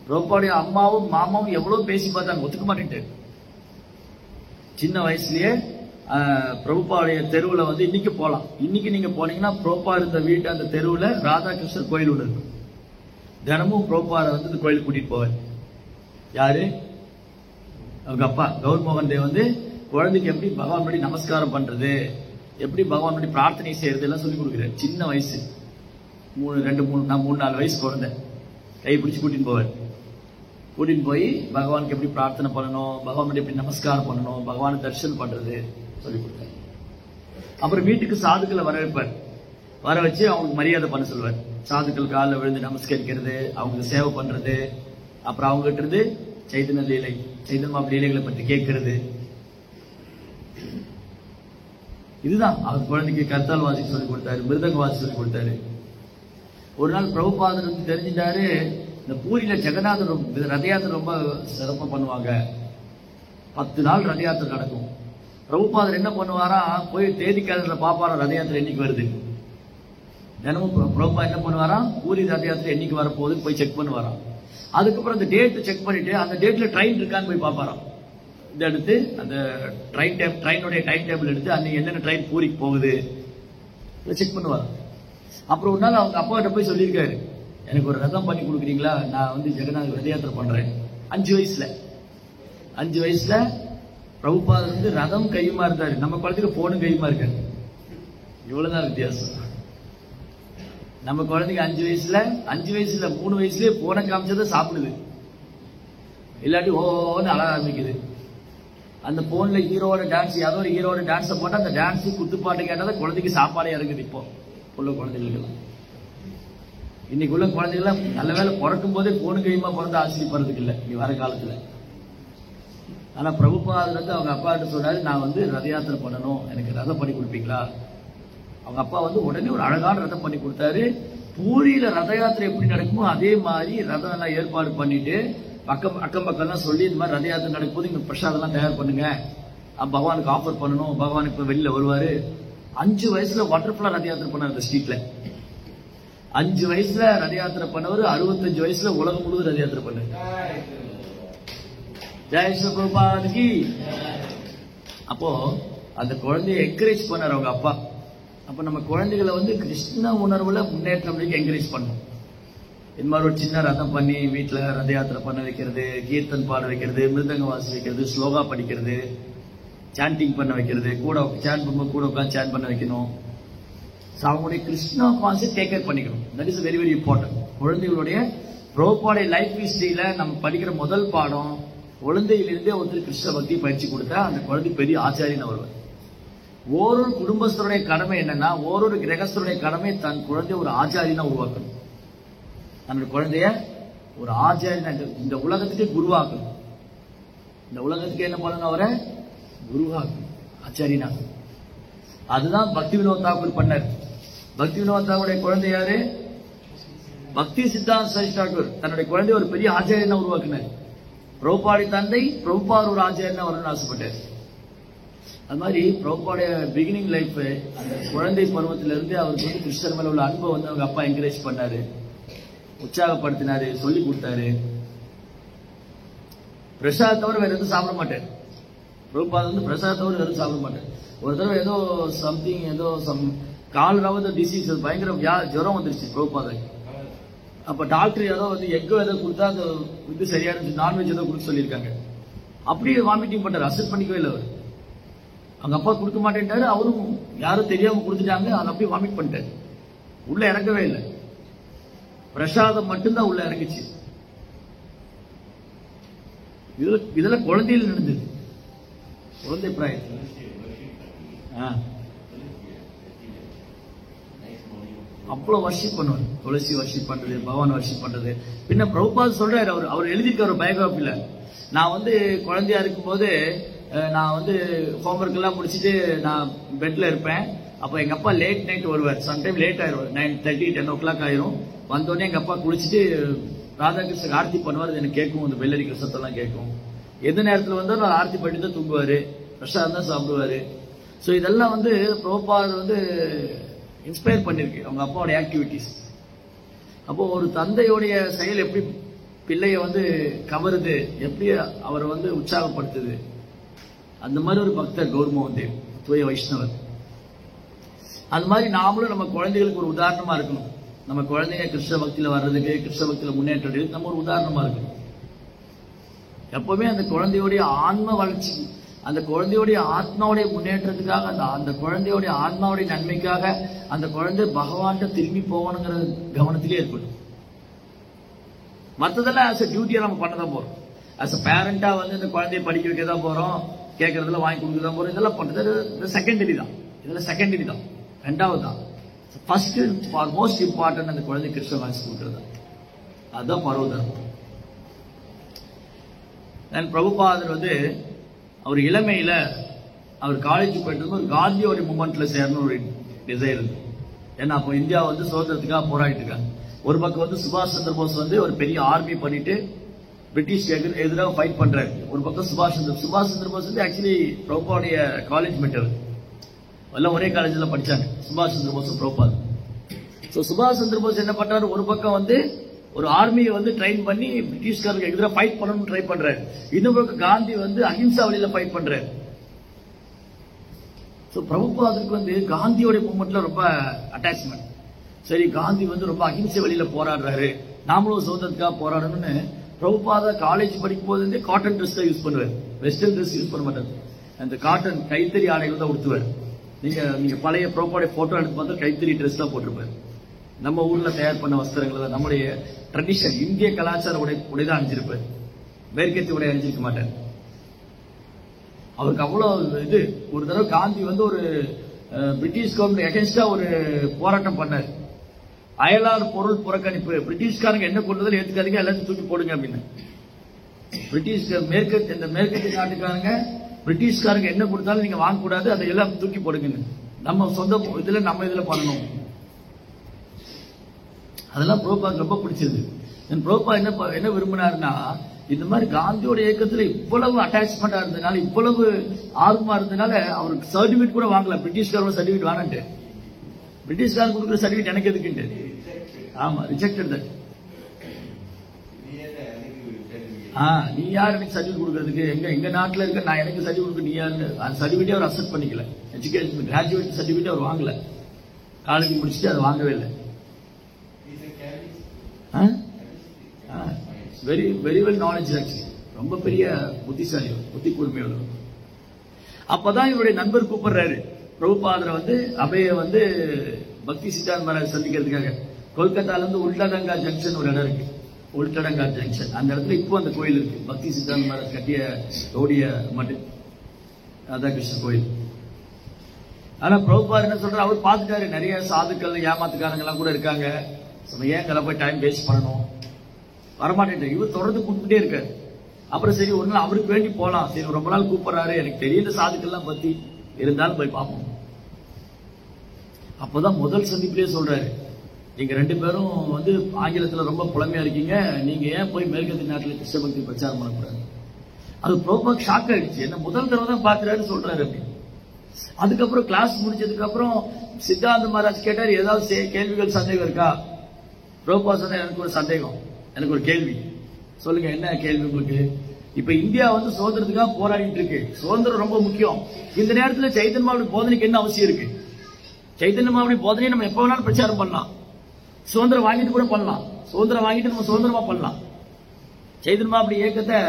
பிரபுபாவுடைய அம்மாவும் மாமாவும் எவ்வளவு பேசி பார்த்தாங்க, ஒத்துக்க மாட்டேன்ட்டு. சின்ன வயசுலயே பிரபுபாவுடைய தெருவுல இன்னைக்கு போலாம், இன்னைக்கு நீங்க போனீங்கன்னா பிரபுபா இருந்த வீட்டு அந்த தெருவுல ராதாகிருஷ்ணர் கோயில் ஒன்று இருக்கும். தினமும் பிரபுபாரை இந்த கோயிலுக்கு கூட்டிட்டு போவார். யாரு? அவங்க அப்பா கௌர்மோகன் தேவ் குழந்தைக்கு எப்படி பகவான் படி நமஸ்காரம் பண்றது, எப்படி பகவான் படி பிரார்த்தனை செய்யறது எல்லாம் சொல்லி கொடுக்குறாரு. சின்ன வயசு 3-4 வயசு குழந்தை கை பிடிச்சு கூட்டின்னு போவார். கூட்டின்னு போய் பகவானுக்கு எப்படி பிரார்த்தனை பண்ணணும், பகவான் எப்படி நமஸ்காரம் பண்ணணும், பகவானை தரிசனம் பண்றது சொல்லி கொடுத்தாரு. அப்புறம் வீட்டுக்கு சாதுக்களை வர வைப்பார். வர வச்சு அவங்களுக்கு மரியாதை பண்ண சொல்வார். சாதுக்கள் காலில் விழுந்து நமஸ்கரிக்கிறது, அவங்களுக்கு சேவை பண்றது, அப்புறம் அவங்க கிட்ட இருந்து சைதன்ய லீலை, சைதன்ய லீலைகளை பற்றி கேட்கறது. இதுதான் அவர் குழந்தைக்கு கர்த்தால் வாசி சொல்லி கொடுத்தாரு, மிருதங்க வாசி சொல்லி கொடுத்தாரு. ஒரு நாள் பிரபுபாதர் தெரிஞ்சிட்டாரு, இந்த பூரியில ஜெகநாதர் ரத யாத்திரை ரொம்ப சிறப்பா பண்ணுவாங்க, 10 நாள் ரத யாத்திரை நடக்கும். பிரபுபாதர் என்ன பண்ணுவாரா, போய் தேதி கேலண்டர்ல பாப்பாரா ரத யாத்திரை என்னைக்கு வருது. தினமும் பிரபுபா என்ன பண்ணுவாரா, பூரி ரத யாத்திரை என்னைக்கு வரப்போகுது போய் செக் பண்ணுவாராம். அதுக்கப்புறம் அந்த டேட் செக் பண்ணிட்டு அந்த டேட்ல ட்ரெயின் இருக்கான்னு போய் பாப்பாராம். இதை எடுத்து அந்த ட்ரெயினுடைய டைம் டேபிள் எடுத்து அன்னைக்கு என்னென்ன ட்ரெயின் பூரிக்கு போகுது செக் பண்ணுவாராம். அப்புறம் ஒரு நாள் அவங்க அப்பா கிட்ட போய் சொல்லியிருக்காரு, எனக்கு ஒரு ரதம் பண்ணி கொடுக்குறீங்களா, நான் ஜெகநாத் ரத யாத்திரை பண்றேன். 5 வயசுல பிரபுபாதர் ரதம் கையுமா இருந்தாரு, நம்ம குழந்தைக்கு போனும் கையுமா இருக்காரு. இவ்வளவுதான் வித்தியாசம். நம்ம குழந்தைக்கு 5 வயசுல 3 வயசுலயே போன காமிச்சதை சாப்பிடுது, இல்லாட்டி ஓன்னு அழ ஆரம்பிக்குது. அந்த போன்ல ஹீரோட டான்ஸ், ஏதோ ஒரு ஹீரோட டான்ஸை போட்டா அந்த டான்ஸ் குத்துப்பாட்டு கேட்டாதான் குழந்தைக்கு சாப்பாடே இறங்குது. இப்போ உள்ள குழந்தைகளுக்கு, இன்னைக்கு உள்ள குழந்தைகள் நல்ல வேலை பிறக்கும் போதே போனு கையுமா பிறந்து ஆச்சரியப்படுறதுக்கு இல்லை இனி வர காலத்துல. ஆனா பிரபுபாதர் அவங்க அப்பா கிட்ட சொன்னாரு, நான் ரத யாத்திரை பண்ணணும், எனக்கு ரதம் பண்ணி கொடுப்பீங்களா. அவங்க அப்பா உடனே ஒரு அழகான ரதம் பண்ணி கொடுத்தாரு. பூரியில ரத யாத்திரை எப்படி நடக்குமோ அதே மாதிரி ரதம் எல்லாம் ஏற்பாடு பண்ணிட்டு அக்கம் பக்கம் எல்லாம் சொல்லி, இந்த மாதிரி ரத யாத்திரை நடக்கும் போது இங்க பிரசாதம் எல்லாம் தயார் பண்ணுங்க, பகவானுக்கு ஆஃபர் பண்ணணும், பகவானுக்கு வெளியில வருவாரு. 5 வயசுல வாட்டர்ஃபுல்லா ரத யாத்திரை பண்ணார் அந்த ஸ்ட்ரீட்ல. 5 வயசுல ரத யாத்திரை பண்ணவர் 65 வயசுல உலகம் முழுவதும் ரத யாத்திரை பண்ணார். ஜெய் ஸ்ரீ பிரபுபாதுக்கு. அப்போ அந்த குழந்தைய என்கரேஜ் பண்ணார் அவங்க அப்பா. அப்ப நம்ம குழந்தைகளை கிருஷ்ண உணர்வுல முன்னேற்றம் என்கரேஜ் பண்ணணும். இந்த மாதிரி ஒரு சின்ன ரதம் பண்ணி வீட்டுல ரத யாத்திரை பண்ண வைக்கிறது, கீர்த்தன் பாட வைக்கிறது, மிருதங்க வாசி வைக்கிறது, ஸ்லோகா படிக்கிறது, சாண்டிங் பண்ண வைக்கிறது, கூட சாண்ட் பண்ணும்போது கூட உட்காந்து சாண்ட் பண்ண வைக்கணும். அவங்களுடைய கிருஷ்ணா கான்செப்ட் டேக் கேர் பண்ணிக்கணும். That is very very important. குழந்தைகளுடைய பிரபுபாவுடைய லைஃப் ஹிஸ்டரியில நம்ம படிக்கிற முதல் பாடம் குழந்தையிலிருந்தே ஒருத்தர் கிருஷ்ண பக்தி பயிற்சி கொடுத்தா அந்த குழந்தை பெரிய ஆச்சாரியன் வருவார். ஒரு குடும்பஸ்தருடைய கடமை என்னன்னா, ஒரு கிரகஸ்தருடைய கடமை தன் குழந்தைய ஒரு ஆச்சாரியனா உருவாக்கணும். தன்னுடைய குழந்தைய ஒரு ஆச்சாரியனா, இந்த உலகத்துக்கு குருவாக்கணும். இந்த உலகத்துக்கு என்ன பண்ணணும்? அவரை குருவாக்கணும், ஆச்சாரியனாக்கணும். அதுதான் பக்தி வினோத் தாக்கூர் பண்ணார். பக்தி வினோத் தாக்கூருடைய குழந்தை யாரு? பக்தி சித்தாந்த சரஸ்வதி தாக்கூர் தன்னுடைய குழந்தைய ஒரு பெரிய ஆச்சாரியனா உருவாக்கினார். பிரபுபாடி தந்தை பிரபுபார் ஒரு ஆச்சாரியனா வரணும்னு ஆசைப்பட்டார். அது மாதிரி பிரபுபாடைய பிகினிங் லைஃப், அந்த குழந்தை பருவத்திலிருந்து அவருக்கு வந்து கிருஷ்ணர் மேல உள்ள அன்பை வந்து அவங்க அப்பா என்கரேஜ் பண்ணாரு, உற்சாகப்படுத்தினாரு, சொல்லி கொடுத்தாரு. பிரசாத் தவிர வேற எதுவும் சாப்பிட மாட்டார். பிரபுபாத் வந்து பிரசாத் தவிர எதுவும் சாப்பிட மாட்டார். ஒரு தடவை ஏதோ சம்திங், ஏதோ காலராவது டிசீஸ், பயங்கர ஜுரம் வந்துருச்சு பிரபுபாதை. அப்ப டாக்டர் ஏதோ வந்து எக்கோ ஏதோ கொடுத்தா அந்த இது சரியா இருந்துச்சு, நான்வெஜ் ஏதோ கொடுக்க சொல்லியிருக்காங்க. அப்படியே வாமிட்டிங் பண்ணாரு, அக்செப்ட் பண்ணிக்கவே இல்லை அவர். அவங்க அப்பா கொடுக்க மாட்டேன்ட்டாரு, அவரும் யாரும் தெரியாம கொடுத்துட்டாங்க, அதை அப்படியே வாமிட் பண்ணிட்டாரு. உள்ள இறங்கவே இல்லை, பிரசாதம் மட்டும்தான் உள்ள இறங்குச்சு. இதுல குழந்தையில் நடந்தது, குழந்தை பிராயத்தில். அவ்வளவு வர்ஷிப் பண்ணுவார், துளசி வர்ஷிப் பண்றது, பகவான் வர்ஷிப் பண்றது. பின்ன பிரபுபாத் சொல்றாரு, அவர் எழுதியிருக்க ஒரு பயோகிராபில, நான் வந்து குழந்தையா இருக்கும் போது நான் வந்து ஹோம்ஒர்க் எல்லாம் முடிச்சுட்டு நான் பெட்ல இருப்பேன். அப்ப எங்க அப்பா லேட் நைட் வருவார், சம்டைம் லேட் ஆயிரும், 9:30 10 o'clock ஆயிரும். வந்தோடனே எங்க அப்பா குளிச்சுட்டு ராதாகிருஷ்ணன் ஆர்த்தி பண்ணுவார், எனக்கு கேட்கும், இந்த வெள்ளரி கிருஷ்ணத்தெல்லாம் கேட்கும். எந்த நேரத்தில் வந்தாலும் நான் ஆர்த்தி பண்ணி தான் தூங்குவாரு, பிரசாதம் தான் சாப்பிடுவாரு. ஸோ இதெல்லாம் வந்து பிரபுபாத் வந்து இன்ஸ்பயர் பண்ணிருக்கு அவங்க அப்பாவோட ஆக்டிவிட்டிஸ். அப்போ ஒரு தந்தையோடைய செயல் எப்படி பிள்ளைய வந்து கவருது, எப்படி அவரை வந்து உற்சாகப்படுத்துது, அந்த மாதிரி ஒரு பக்தர் கௌரமோகன் தேவ், தூய வைஷ்ணவர். அது மாதிரி நாமளும் நம்ம குழந்தைகளுக்கு ஒரு உதாரணமா இருக்கணும். நம்ம குழந்தைங்க கிருஷ்ண பக்தியில வர்றதுக்கு, கிருஷ்ண பக்தியில முன்னேற்றத்துக்கு நம்ம ஒரு உதாரணமா இருக்கணும். எப்பவுமே அந்த குழந்தையோடைய ஆன்ம வளர்ச்சி, அந்த குழந்தையோடைய ஆத்மாவுடைய முன்னேற்றத்துக்காக, அந்த குழந்தையோடைய ஆத்மாவுடைய நன்மைக்காக அந்த குழந்தை பகவான்கிட்ட திரும்பி போகணுங்கிற கவனத்திலே இருக்கணும். மற்றதெல்லாம் ஆஸ் அ டியூட்டியா நம்ம பண்ணதான் போறோம். ஆஸ் அ பேரண்டா வந்து இந்த குழந்தைய படிக்க வைக்க தான் போறோம், கேட்கறதுல வாங்கி கொடுக்க தான் போறோம். இதெல்லாம் பண்றது செகண்டரி தான், இதெல்லாம் செகண்டரி தான், ரெண்டாவது தான். ஃபர்ஸ்ட் மோஸ்ட் இம்பார்ட்டன்ட் அந்த குழந்தை கிருஷ்ண வாங்கி கொடுக்கறது, அதுதான் பரவதர்மம். பிரபுபாதர் வந்து அவர் இளமையில அவர் காலேஜ் போயிட்டு ஒரு காந்தியோட மூமெண்ட்ல சேரணும் ஒரு டிசைர் இருக்கு. ஏன்னா அப்போ இந்தியா வந்து சுதந்திரத்துக்காக போராடிட்டு இருக்காங்க. ஒரு பக்கம் வந்து சுபாஷ் சந்திர போஸ் வந்து ஒரு பெரிய ஆர்மி பண்ணிட்டு பிரிட்டிஷ் எதிராக ஃபைட் பண்றாரு. ஒரு பக்கம் சுபாஷ் சந்திர போஸ் வந்து ஆக்சுவலி பிரபுபாவுடைய காலேஜ் மெட்டர், எல்லாம் ஒரே காலேஜ்ல படிச்சாங்க, சுபாஷ் சந்திர போஸும் பிரபுபாத். ஸோ சுபாஷ் சந்திர போஸ் என்ன பண்றாரு, ஒரு பக்கம் வந்து ஒரு ஆர்மியை வந்து ட்ரெயின் பண்ணி பிரிட்டிஷ்காரருக்கு எதிராக ஃபைட் பண்ணணும்னு ட்ரை பண்றாரு. இன்னொரு பக்கம் காந்தி வந்து அஹிம்சா வழியில ஃபைட் பண்றாரு. ஸோ பிரபுபாதருக்கு வந்து காந்தியோட மூவ்மெண்ட்ல ரொம்ப அட்டாச்மெண்ட். சரி, காந்தி வந்து ரொம்ப அஹிம்சை வழியில போராடுறாரு, நாமளும் சுதந்திரத்துக்காக போராடணும்னு பிரபுபாத காலேஜ் படிக்கும் போது வந்து காட்டன் ட்ரெஸ் தான் யூஸ் பண்ணுவார், வெஸ்டர்ன் ட்ரெஸ் யூஸ் பண்ண மாட்டார். அந்த காட்டன் கைத்தறி ஆடைகள் தான் உடுத்துவார். நீங்க பழைய பிரபுபாடைய போட்டோ எடுத்து பார்த்தா கைத்தறி ட்ரெஸ் தான் போட்டிருப்பாரு. நம்ம ஊர்ல தயார் பண்ண வஸ்திரங்கள் தான், நம்முடைய ட்ரெடிஷன் இந்திய கலாச்சார உடைதான் அணிஞ்சிருப்பார், மேற்கத்திய உடை அணிஞ்சிருக்க மாட்டார். அவருக்கு அவ்வளவு இது. ஒரு தடவை காந்தி வந்து ஒரு பிரிட்டிஷ் கவர்மெண்ட் அகேன்ஸ்டா ஒரு போராட்டம் பண்ணார். அயலார் பொருள் புறக்கணிப்பு, பிரிட்டிஷ்காரங்க என்ன கொண்டதில் ஏத்துக்காதீங்க, எல்லாத்தையும் தூக்கி போடுங்க அப்படின்னு. பிரிட்டிஷ் இந்த மேற்கத்திய நாட்டுக்காரங்க பிரிட்டிஷ்காரங்க என்ன கொடுத்தாலும் நீங்க வாங்க கூடாது, அதை எல்லாம் தூக்கி போடுங்க, நம்ம சொந்த இதுல நம்ம இதுல பண்ணணும். அதெல்லாம் பிரபுபாத் ரொம்ப பிடிச்சது. பிரபுபாத் என்ன விரும்பினாருன்னா, இந்த மாதிரி காந்தியோட இயக்கத்துல இவ்வளவு அட்டாச்மெண்டா இருந்ததுனால, இவ்வளவு ஆர்வமா இருந்ததுனால அவருக்கு சர்டிபிகேட் கூட வாங்கல. பிரிட்டிஷ்காரோட சர்டிபிகேட் வாங்கிட்டு, பிரிட்டிஷ்காரன் கொடுக்குற சர்டிபிகேட் எனக்கு எதுக்குண்டு, ஆமா ரிஜெக்டட் தட். நீ யார் எனக்கு சர்டிபிகேட் கொடுக்கறதுக்கு, எங்க நாட்டுல இருக்க நான் எனக்கு சர்டிபிகேட் கொடுக்க நீ யாரு, அந்த சர்டிபிகேட் அவர் அக்செப்ட் பண்ணிக்கல. எஜுகேஷன் கிராஜுவேட் சர்டிபிகேட் அவர் வாங்கல, காலேஜ் முடிச்சுட்டு அதை வாங்கவே இல்லை. Very very well knowledge, actually ரொம்ப பெரிய புத்திசாலி, புத்தி கூர்மையோட. அப்பதான் இவருடைய நண்பர் கூப்பிடுறாரு பிரபுபாதரை வந்து, அபய வந்து பக்தி சித்தாந்த மகாராஜ் சந்திக்கிறதுக்காக. கொல்கத்தால இருந்து உல்டாகங்கா ஜங்ஷன் ஒரு இடம் இருக்கு, உள்கடங்கா ஜங்ஷன் அந்த இடத்துல இப்போ அந்த கோயில் இருக்கு. பக்தி சித்தாந்த மகாராஜ் கட்டிய ஓடிய மட்டு ராதாகிருஷ்ண கோயில். ஆனா பிரபுபார் என்ன சொல்றாரு, அவர் பார்த்துட்டாரு நிறைய சாதுக்கள் ஏமாத்துக்காரங்க எல்லாம் கூட இருக்காங்க, ஏன் போய் டைம் வேஸ்ட் பண்ணணும், வரமாட்டேன். இவர் தொடர்ந்து கூப்பிட்டே இருக்காரு. அப்புறம் சரி ஒரு நாள் அவருக்கு வேண்டி போலாம், சரி ரொம்ப நாள் கூப்பிடுறாரு, எனக்கு தெரியல சாதுக்கள்லாம் பத்தி, இருந்தாலும் போய் பார்ப்போம். அப்பதான் முதல் சந்திப்பிலேயே சொல்றாரு, நீங்க 2 பேரும் வந்து ஆங்கிலத்துல ரொம்ப புலமையா இருக்கீங்க, நீங்க ஏன் போய் மேற்கத்திய நாட்டில் கிருஷ்ண பக்தி பிரச்சாரம் பண்ணக்கூடாது. அது ப்ரோபாக் ஷாக் ஆயிடுச்சு, என்ன முதல் தடவை தான் பாக்குறாரு சொல்றாரு அப்படின்னு. அதுக்கப்புறம் கிளாஸ் முடிச்சதுக்கு அப்புறம் சித்தாந்த மகாராஜ் கேட்டாரு, ஏதாவது கேள்விகள் சந்தேகம் இருக்கா? ப்ரோபா சொன்ன, எனக்கு ஒரு சந்தேகம், எனக்கு ஒரு கேள்வி, சொல்லுங்க என்ன கேள்வி உங்களுக்கு? இப்ப இந்தியா வந்து சுதந்திரத்துக்காக போராடிட்டு இருக்கு, சுதந்திரம் ரொம்ப முக்கியம். இந்த நேரத்தில் சைத்தன்ய மகாபுரி போதனைக்கு என்ன அவசியம் இருக்கு? சைத்தன்ய மகாபுரி போதனையை நம்ம எப்ப வேணாலும் பிரச்சாரம் பண்ணலாம், சுதந்திரம் வாங்கிட்டு கூட பண்ணலாம், சுதந்திரம் வாங்கிட்டு நம்ம சுதந்திரமா பண்ணலாம். சைத்தன்ய மகாபுரி இயக்கத்தை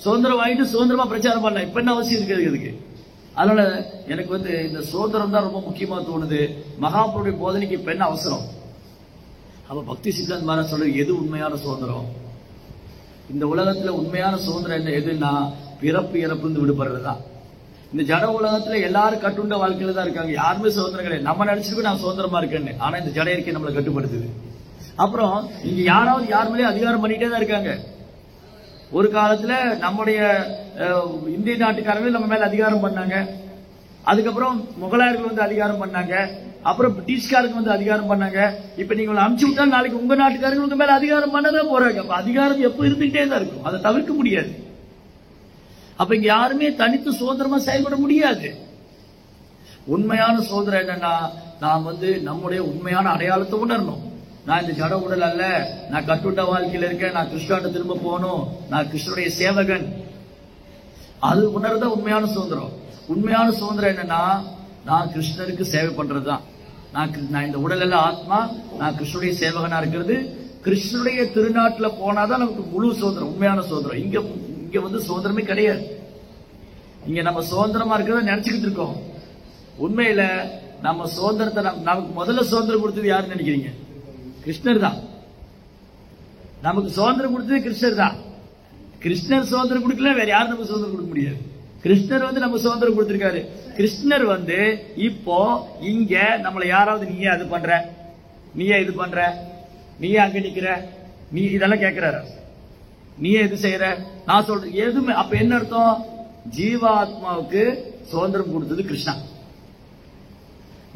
சுதந்திரம் வாங்கிட்டு சுதந்திரமா பிரச்சாரம் பண்ணலாம், இப்ப என்ன அவசியம் இருக்கு அதுக்கு? அதனால எனக்கு வந்து இந்த சுதந்திரம் தான் ரொம்ப முக்கியமா தோணுது, மகாபுருடைய போதனைக்கு இப்ப என்ன அவசரம்? அப்ப பக்தி சித்தாந்த மகாராஜ் சொல்ற, எது உண்மையான சுதந்திரம்? இந்த உலகத்துல உண்மையான சுதந்திரம் என்ன எதுன்னா, பிறப்பு இறப்பு விடுபடுறதுதான். இந்த ஜட உலகத்துல எல்லாரும் கட்டுண்ட வாழ்க்கையில தான் இருக்காங்க, யாருமே சுதந்திரம் கிடையாது. நம்ம நினைச்சிட்டு நான் சுதந்திரமா இருக்கேன்னு, ஆனா இந்த ஜட இயற்கை நம்மளை கட்டுப்படுத்துது. அப்புறம் இங்க யாராவது யார் மேலேயும் அதிகாரம் பண்ணிட்டே தான் இருக்காங்க. ஒரு காலத்துல நம்முடைய இந்திய நாட்டுக்காரர்கள் நம்ம மேல அதிகாரம் பண்ணாங்க, அதுக்கப்புறம் முகலாயர்கள் வந்து அதிகாரம் பண்ணாங்க, அப்புறம் பிரிட்டிஷ்காரங்க வந்து அதிகாரம் பண்ணாங்க. இப்ப நீங்க அனுப்பிச்சு விட்டா நாளைக்கு உங்க நாட்டுக்காரங்க உங்க மேல அதிகாரம் பண்ணதான் போறாங்க. அப்ப அதிகாரம் எப்ப இருந்துகிட்டே தான் இருக்கும், அதை தவிர்க்க முடியாது. அப்ப இங்க யாருமே தனித்து சுதந்திரமா செயல்பட முடியாது. உண்மையான சுதந்திரம் என்னன்னா, நாம் வந்து நம்முடைய உண்மையான அடையாளத்தை உணரணும். நான் இந்த ஜட உடல் அல்ல, நான் கட்டுண்ட வாழ்க்கையில் இருக்கேன், நான் கிருஷ்ணாட்ட திரும்ப போகணும், நான் கிருஷ்ணனுடைய சேவகன், அது உணர்றதான் உண்மையான சுதந்திரம். உண்மையான சுதந்திரம் என்னன்னா, நான் கிருஷ்ணருக்கு சேவை பண்றதுதான். நான் இந்த உடல் எல்லாம் ஆத்மா, நான் கிருஷ்ணனுடைய சேவகனா இருக்கிறது. கிருஷ்ணனுடைய திருநாட்டுல போனாதான் நமக்கு முழு சுதந்திரம், உண்மையான சுதந்திரம். இங்க வந்து சுதந்திரமே கிடையாது. இங்க நம்ம சுதந்திரமா இருக்கிறத நினைச்சுக்கிட்டு இருக்கோம். உண்மையில நம்ம சுதந்திரத்தை நமக்கு முதல்ல சுதந்திரம் கொடுத்தது யாருன்னு நினைக்கிறீங்க? கிருஷ்ணர் தான். நமக்கு சுதந்திரம் கொடுத்தது கிருஷ்ணர் தான். கிருஷ்ணர் சுதந்திரம் கொடுக்கல, வேற யாரும் நமக்கு சுதந்திரம் கொடுக்க முடியாது. கிருஷ்ணர் வந்து நம்ம சுதந்திரம் கொடுத்திருக்காரு. கிருஷ்ணர் வந்து இப்போ இங்க நம்மளை யாராவது நீயே அது பண்ற, நீயே இது பண்ற, நீயே அங்க நிக்கிற, நீ இதெல்லாம் கேட்கிறாரு, நீயே இது செய்யற, நான் சொல்றேன் எதுவுமே. அப்ப என்ன அர்த்தம்? ஜீவாத்மாவுக்கு சுதந்திரம் கொடுத்தது கிருஷ்ணா.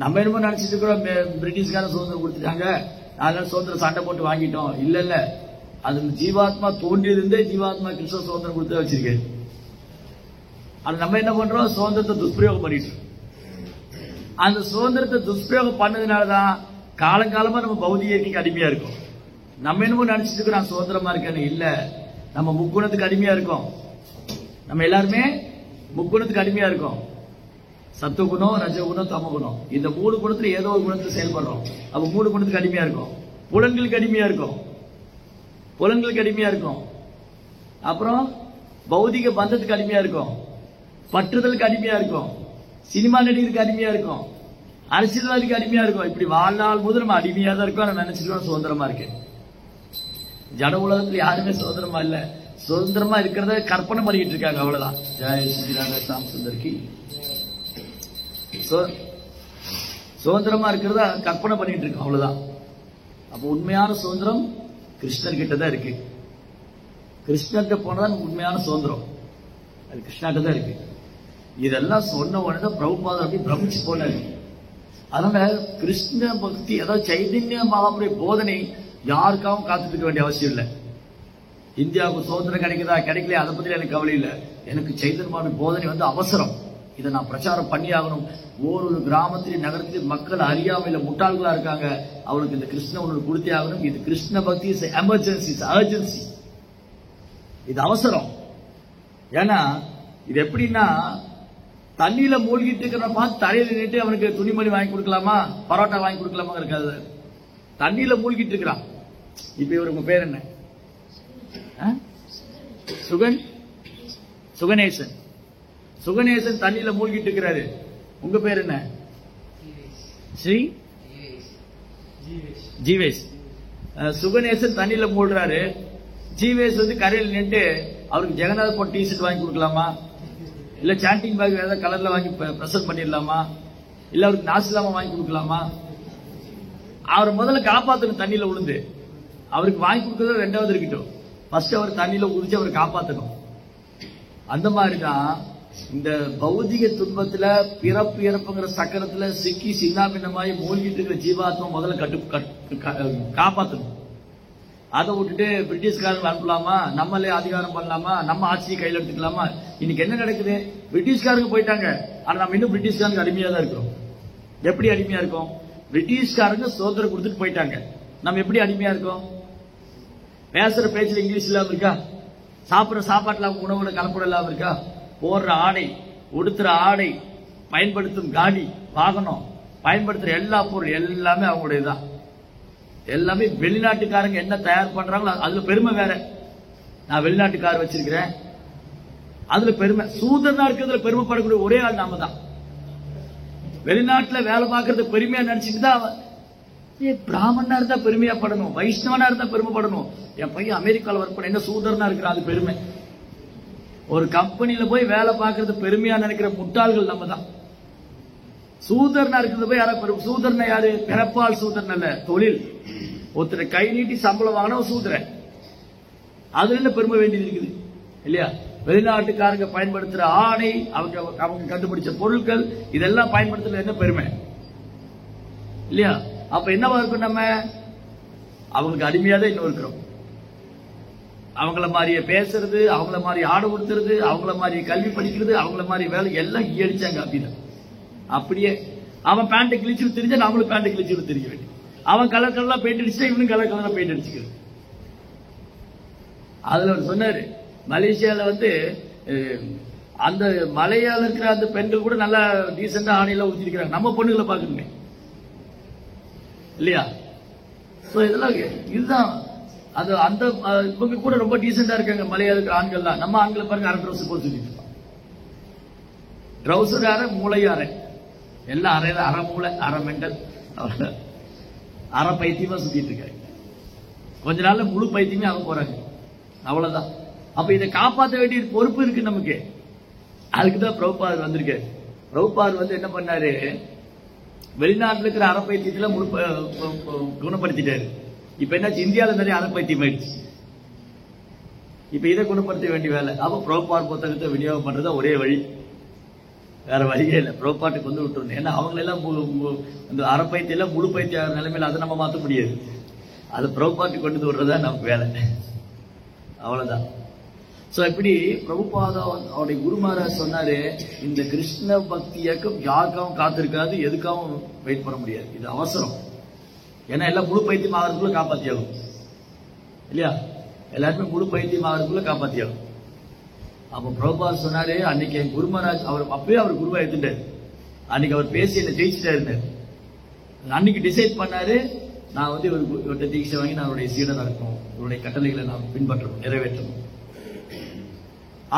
நம்ம என்னமோ நினைச்சிட்டு இருக்கிறோம், பிரிட்டிஷ்கார சுதந்திரம் கொடுத்துட்டாங்க, அதனால சுதந்திரம் சண்டை போட்டு வாங்கிட்டோம். இல்ல இல்ல, அது ஜீவாத்மா தோன்றியிருந்தே ஜீவாத்மா கிருஷ்ண சுதந்திரம் கொடுத்து வச்சிருக்கேன். அது நம்ம என்ன பண்றோம்? சுதந்திரத்தை துஷ்பிரயோகம் பண்ணிட்டு, அந்த சுதந்திரத்தை துஷ்பிரயோகம் பண்ணதுனாலதான் காலங்காலமா நம்ம பௌதிக இயற்கைக்கு அடிமையா இருக்கும். நம்ம என்னமோ நினைச்சிட்டு இருக்கோம் நான் சுதந்திரமா இருக்கேன்னு. இல்ல, நம்ம முக்குணத்துக்கு அடிமையா இருக்கோம். நம்ம எல்லாருமே முக்குணத்துக்கு அடிமையா இருக்கோம். சத்துவகுணம், ரஜகுணம், தமகுணம், இந்த 3 குணத்துல ஏதோ ஒரு குணத்துல செயல்படுறோம். அப்ப 3 குணத்துக்கு அடிமையா இருக்கும். புலன்களுக்கு அடிமையா இருக்கும், புலன்களுக்கு அடிமையா இருக்கும். அப்புறம் பௌதிக பந்தத்துக்கு அடிமையா இருக்கும், பற்றுதலுக்கு அடிமையா இருக்கும், சினிமா நடிகருக்கு அடிமையா இருக்கும், அரசியல்வாதிக்கு அடிமையா இருக்கும். இப்படி வாழ்நாள் முதல் நம்ம அடிமையா தான் இருக்கோம். நான் நினைச்சிருக்கோம் சுதந்திரமா இருக்கேன். ஜட உலகத்துல யாருமே சுதந்திரமா இல்ல, சுதந்திரமா இருக்கிறத கற்பனை பண்ணிட்டு இருக்காங்க, அவ்வளவுதான். ஜெய் ஸ்ரீ ராதா சாம் சுந்தர்கி. சுதந்திரமா இருக்கிறத கற்பனை பண்ணிட்டு இருக்கோம், அவ்வளவுதான். அப்ப உண்மையான சுதந்திரம் கிருஷ்ணர் கிட்ட தான் இருக்கு. கிருஷ்ணர்கிட்ட போனதான் உண்மையான சுதந்திரம், அது கிருஷ்ணாட்ட தான் இருக்கு. இதெல்லாம் சொன்ன உடனே பிரபுபாதர் அப்படி பிரமிச்சு போனாரு. அதனால கிருஷ்ண பக்தி, அதாவது சைதன்ய மகாபுரிய போதனை யாருக்காகவும் காத்துட்டு இருக்க வேண்டிய அவசியம் இல்லை. இந்தியாவுக்கு சுதந்திரம் கிடைக்குதா கிடைக்கல, அதை பத்தி எனக்கு கவலை இல்லை. எனக்கு சைதன்ய மகாபுரிய போதனை வந்து அவசரம், இதை நான் பிரச்சாரம் பண்ணி ஆகணும். ஒரு கிராமத்திலும் நகரத்திலும் மக்கள் அறியாமையில முட்டாள்களா இருக்காங்க, அவளுக்கு இந்த கிருஷ்ண உணர்வு கொடுத்தே ஆகணும். இது கிருஷ்ண பக்தி எமர்ஜென்சி, அர்ஜென்சி, இது அவசரம். ஏன்னா இது எப்படின்னா, தண்ணியில மூழ்கிட்டு இருக்கிற பார்த்து தலையில நின்று அவனுக்கு துணிமணி வாங்கி கொடுக்கலாமா, பரோட்டா வாங்கி கொடுக்கலாமா இருக்காது. தண்ணியில மூழ்கிட்டு இருக்கிறான். இப்ப இவர் உங்க பேர் என்ன? சுகணேசன். சுகணேசன் தண்ணியில மூழ்கிட்டு இருக்கிறாரு. உங்க பேர் என்ன? ஸ்ரீ ஜீவேஷ். சுகணேசன் தண்ணியில மூழ்கிறாரு. ஜீவேஸ் வந்து கரையில் நின்று அவருக்கு ஜெகநாத் போட்டு டிஷர்ட் வாங்கி கொடுக்கலாமா, இல்ல சாண்டிங் பேக் ஏதாவது கலர்ல வாங்கி பிரசன்ட் பண்ணிடலாமா, இல்ல அவருக்கு நாசிலாம வாங்கி கொடுக்கலாமா? அவர் முதல்ல காப்பாத்தணும். தண்ணியில விழுந்து அவருக்கு வாங்கி கொடுக்கறது ரெண்டாவது இருக்கட்டும், ஃபர்ஸ்ட் அவர் தண்ணியில உதிச்சு அவரை காப்பாத்தணும். அந்த மாதிரிதான் இந்த பௌதிக துன்பத்துல பிறப்பு இறப்புங்கிற சக்கரத்துல சிக்கி சின்னாபின்னமாயி மூழ்கிட்டு இருக்கிற ஜீவாத்மா முதல்ல காப்பாத்தணும். அதை விட்டுட்டு பிரிட்டிஷ்காரங்க அனுப்பலாமா, நம்மளே அதிகாரம் பண்ணலாமா, நம்ம ஆட்சியை கையில் எடுத்துக்கலாமா? இன்னைக்கு என்ன நடக்குது? பிரிட்டிஷ்காரங்க போயிட்டாங்க, ஆனா நம்ம இன்னும் பிரிட்டிஷ்காரங்க அடிமையா தான் இருக்கிறோம். எப்படி அடிமையா இருக்கோம்? பிரிட்டிஷ்காரங்க சுதந்திரம் கொடுத்துட்டு போயிட்டாங்க, நம்ம எப்படி அடிமையா இருக்கோம்? பேசுற பேச்சுல இங்கிலீஷ் இல்லாம இருக்கா? சாப்பிடுற சாப்பாட்டுல உணவுல கலப்படம் இல்லாம இருக்கா? போடுற ஆடை, உடுத்துற ஆடை, பயன்படுத்தும் காடி வாகனம், பயன்படுத்துற எல்லா பொருள் எல்லாமே அவங்களுடையதான். எல்லாமே வெளிநாட்டுக்காரங்க என்ன தயார் பண்றாங்களோ அதுல பெருமை வேற. நான் வெளிநாட்டு கார் வச்சிருக்கிறேன், அதுல பெருமை. சூதரனா இருக்கிறதுல பெருமைப்படக்கூடிய ஒரே ஆள் நாம தான். வெளிநாட்டுல வேலை பார்க்கறது பெருமையா நினைச்சுட்டு தான் பிராமணனா இருந்தா பெருமையா படணும், வைஷ்ணவனா இருந்தா பெருமைப்படணும். என் பையன் அமெரிக்கால ஒர்க் பண்ண என்ன சூதரனா இருக்கிறான், அது பெருமை. ஒரு கம்பெனியில போய் வேலை பார்க்கறது பெருமையா நினைக்கிற முட்டாள்கள் நம்ம தான். சூதரனா இருக்கிறது போய் யாரா பெரும். சூதரனை யாரு? பிறப்பால் சூதரன் அல்ல, தொழில். ஒருத்தரை கை நீட்டி சம்பளம் வாங்கின சூதரன், அதுல என்ன பெருமை வேண்டியது இருக்குது இல்லையா? வெளிநாட்டுக்காரங்க பயன்படுத்துற ஆடை, அவங்க கண்டுபிடிச்ச பொருட்கள், இதெல்லாம் பயன்படுத்துறது என்ன பெருமை இல்லையா? அப்ப என்னவா இருக்கும்? நம்ம அவங்களுக்கு அடிமையாதான் இன்னும் இருக்கிறோம். அவங்கள மாதிரியே பேசுறது, அவங்கள மாதிரி ஆடை கொடுத்துறது, அவங்கள மாதிரி கல்வி படிக்கிறது, அவங்கள மாதிரி வேலை எல்லாம் அடிச்சாங்க. அப்படிதான் அப்படியே அவன் பேண்ட்டை கிழிச்சு தெரிஞ்சா நம்மளும் பேண்ட்டை கிழிச்சு தெரிய வேண்டிய. அவன் கலர் கலரா பெயிண்ட் அடிச்சா இவனும் கலர் கலரா பெயிண்ட் அடிச்சுக்கிறது. அதுல அவர் சொன்னாரு, மலேசியால வந்து அந்த மலையால இருக்கிற அந்த பெண்கள் கூட நல்லா டீசெண்டா ஆடையெல்லாம் ஊத்திருக்கிறாங்க. நம்ம பொண்ணுகளை பாக்கணுமே இல்லையா? இதெல்லாம் இதுதான். அது அந்த இவங்க கூட ரொம்ப டீசெண்டா இருக்காங்க மலையாள இருக்கிற ஆண்கள்லாம். நம்ம ஆண்களை பாருங்க, அரை ட்ரௌசர் போட்டு சுத்திட்டு இருப்பான். ட்ரௌசர் அரை, மூளை அரை, எல்லாம் அரையில அரை மூளை, அரை மெண்டல், அரை பைத்தியமா சுத்திட்டு இருக்காங்க. கொஞ்ச நாள்ல முழு பைத்தியமே அவங்க போறாங்க. அவ்வளவுதான். அப்ப இதை காப்பாற்ற வேண்டிய பொறுப்பு இருக்கு நமக்கு. அதுக்குதான் பிரபுபாதர் வந்திருக்காரு. பிரபுபாதர் வந்து என்ன பண்ணாரு? வெளிநாட்டுல இருக்கிற அரை பைத்தியத்துல குணப்படுத்திட்டாரு. இப்ப என்னாச்சு? இந்தியாவில நிறைய அரை பைத்தியம் ஆயிடுச்சு. இப்ப இதை குணப்படுத்த வேண்டிய வேலை. அப்ப பிரபுபாதர் புத்தகத்தை விநியோகம் பண்றதா ஒரே வழி, வேற வழியே இல்லை. பிரபுபாட்டுக்கு வந்து விட்டுருந்தேன். ஏன்னா அவங்க எல்லாம் இந்த அரை பைத்தியம் முழு பைத்திய நிலைமையில அதை நம்ம மாற்ற முடியாது. அது பிரபுபாட்டுக்கு கொண்டு விடுறதா நமக்கு வேலை. அவ்வளவுதான். சோ இப்படி பிரபுபாதா அவருடைய குருமாராஜ் சொன்னாரு, இந்த கிருஷ்ண பக்தி இயக்கம் யாருக்காவும் காத்திருக்காது, எதுக்காகவும் வெயிட் பண்ண முடியாது. இது அவசரம். ஏன்னா எல்லாம் முழு பைத்தியம் ஆகிறதுக்குள்ள காப்பாத்தியாகும் இல்லையா? எல்லாருமே முழு பைத்தியம் ஆகிறதுக்குள்ள காப்பாத்தியாகும். அப்ப பிரபுபாத் சொன்னாரு, அன்னைக்கு என் குருமராஜ் அவர் அப்பவே அவர் குருவா எடுத்துட்டாரு. அன்னைக்கு அவர் பேசி என்ன ஜெயிச்சுட்டாரு. அன்னைக்கு டிசைட் பண்ணாரு, நான் வந்து இவர்கிட்ட தீட்சை வாங்கி நான் அவருடைய சீடனா இருக்கணும், இவருடைய கட்டளைகளை நான் பின்பற்றணும், நிறைவேற்றணும்.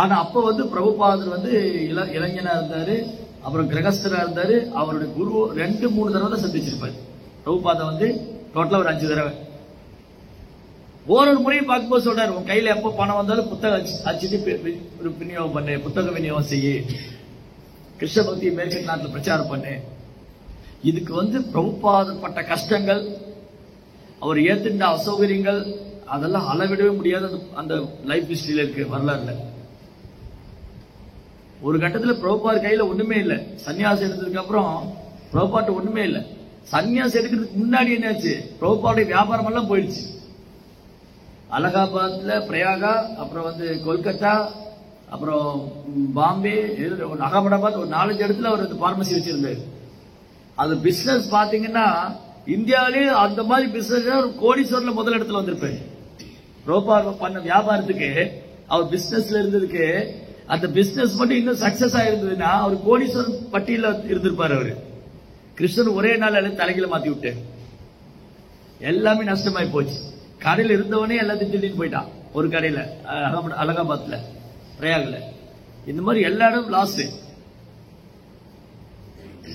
ஆனா அப்ப வந்து பிரபுபாதர் வந்து இளைஞனா இருந்தாரு, அப்புறம் கிரகஸ்தரா இருந்தாரு. அவருடைய குரு 2-3 தடவை தான் சந்திச்சிருப்பாரு. பிரபுபாதா வந்து டோட்டலா ஒரு 5 தடவை. ஒரு முறையும் பார்க்கும்போது சொல்றாரு, உன் கையில எப்ப பணம் வந்தாலும் புத்தகம் அச்சிட்டு விநியோகம் பண்ணு, புத்தக விநியோகம் செய்ய, கிருஷ்ண பக்தி மேற்கு நாட்டில் பிரச்சாரம் பண்ணு. இதுக்கு வந்து பிரபுபாதர் பட்ட கஷ்டங்கள், அவர் ஏத்துட்ட அசௌகரியங்கள், அதெல்லாம் அளவிடவே முடியாத அந்த லைஃப் ஹிஸ்டரியில இருக்கு, வரலாறுல. ஒரு கட்டத்துல பிரபுபாதர் கையில ஒண்ணுமே இல்லை. சன்னியாசம் எடுத்ததுக்கு அப்புறம் பிரபுபாட்டு ஒண்ணுமே இல்லை. சன்னியாசம் எடுக்கிறதுக்கு முன்னாடி என்னாச்சு? பிரபுபாவுடைய வியாபாரம் எல்லாம் போயிடுச்சு. அலகாபாத்ல, பிரயாகா, அப்புறம் வந்து கொல்கத்தா, அப்புறம் பாம்பே, அகமதாபாத், ஒரு 4-5 இடத்துல அவர் பார்மசி வச்சிருந்தாரு. அது பிசினஸ் பாத்தீங்கன்னா இந்தியாவிலேயே அந்த மாதிரி பிசினஸ் ஒரு கோடீஸ்வரர்ல முதல் இடத்துல வந்திருப்பாரு. பிரபுபாதர் பண்ண வியாபாரத்துக்கு, அவர் பிசினஸ்ல இருந்ததுக்கு, அந்த பிசினஸ் மட்டும் இன்னும் சக்சஸ் ஆயிருந்ததுன்னா அவர் கோடீஸ்வரன் பட்டியல இருந்திருப்பாரு. அவரு கிருஷ்ணன் ஒரே நாள் தலைகளை மாத்தி விட்டு எல்லாமே நஷ்டமாயி போச்சு. கடையில் இருந்தவனே எல்லாத்தையும் திடீர்னு போயிட்டான். ஒரு கடையில அலகாபாத்ல, பிரயாகல, இந்த மாதிரி எல்லா இடம் லாஸ்.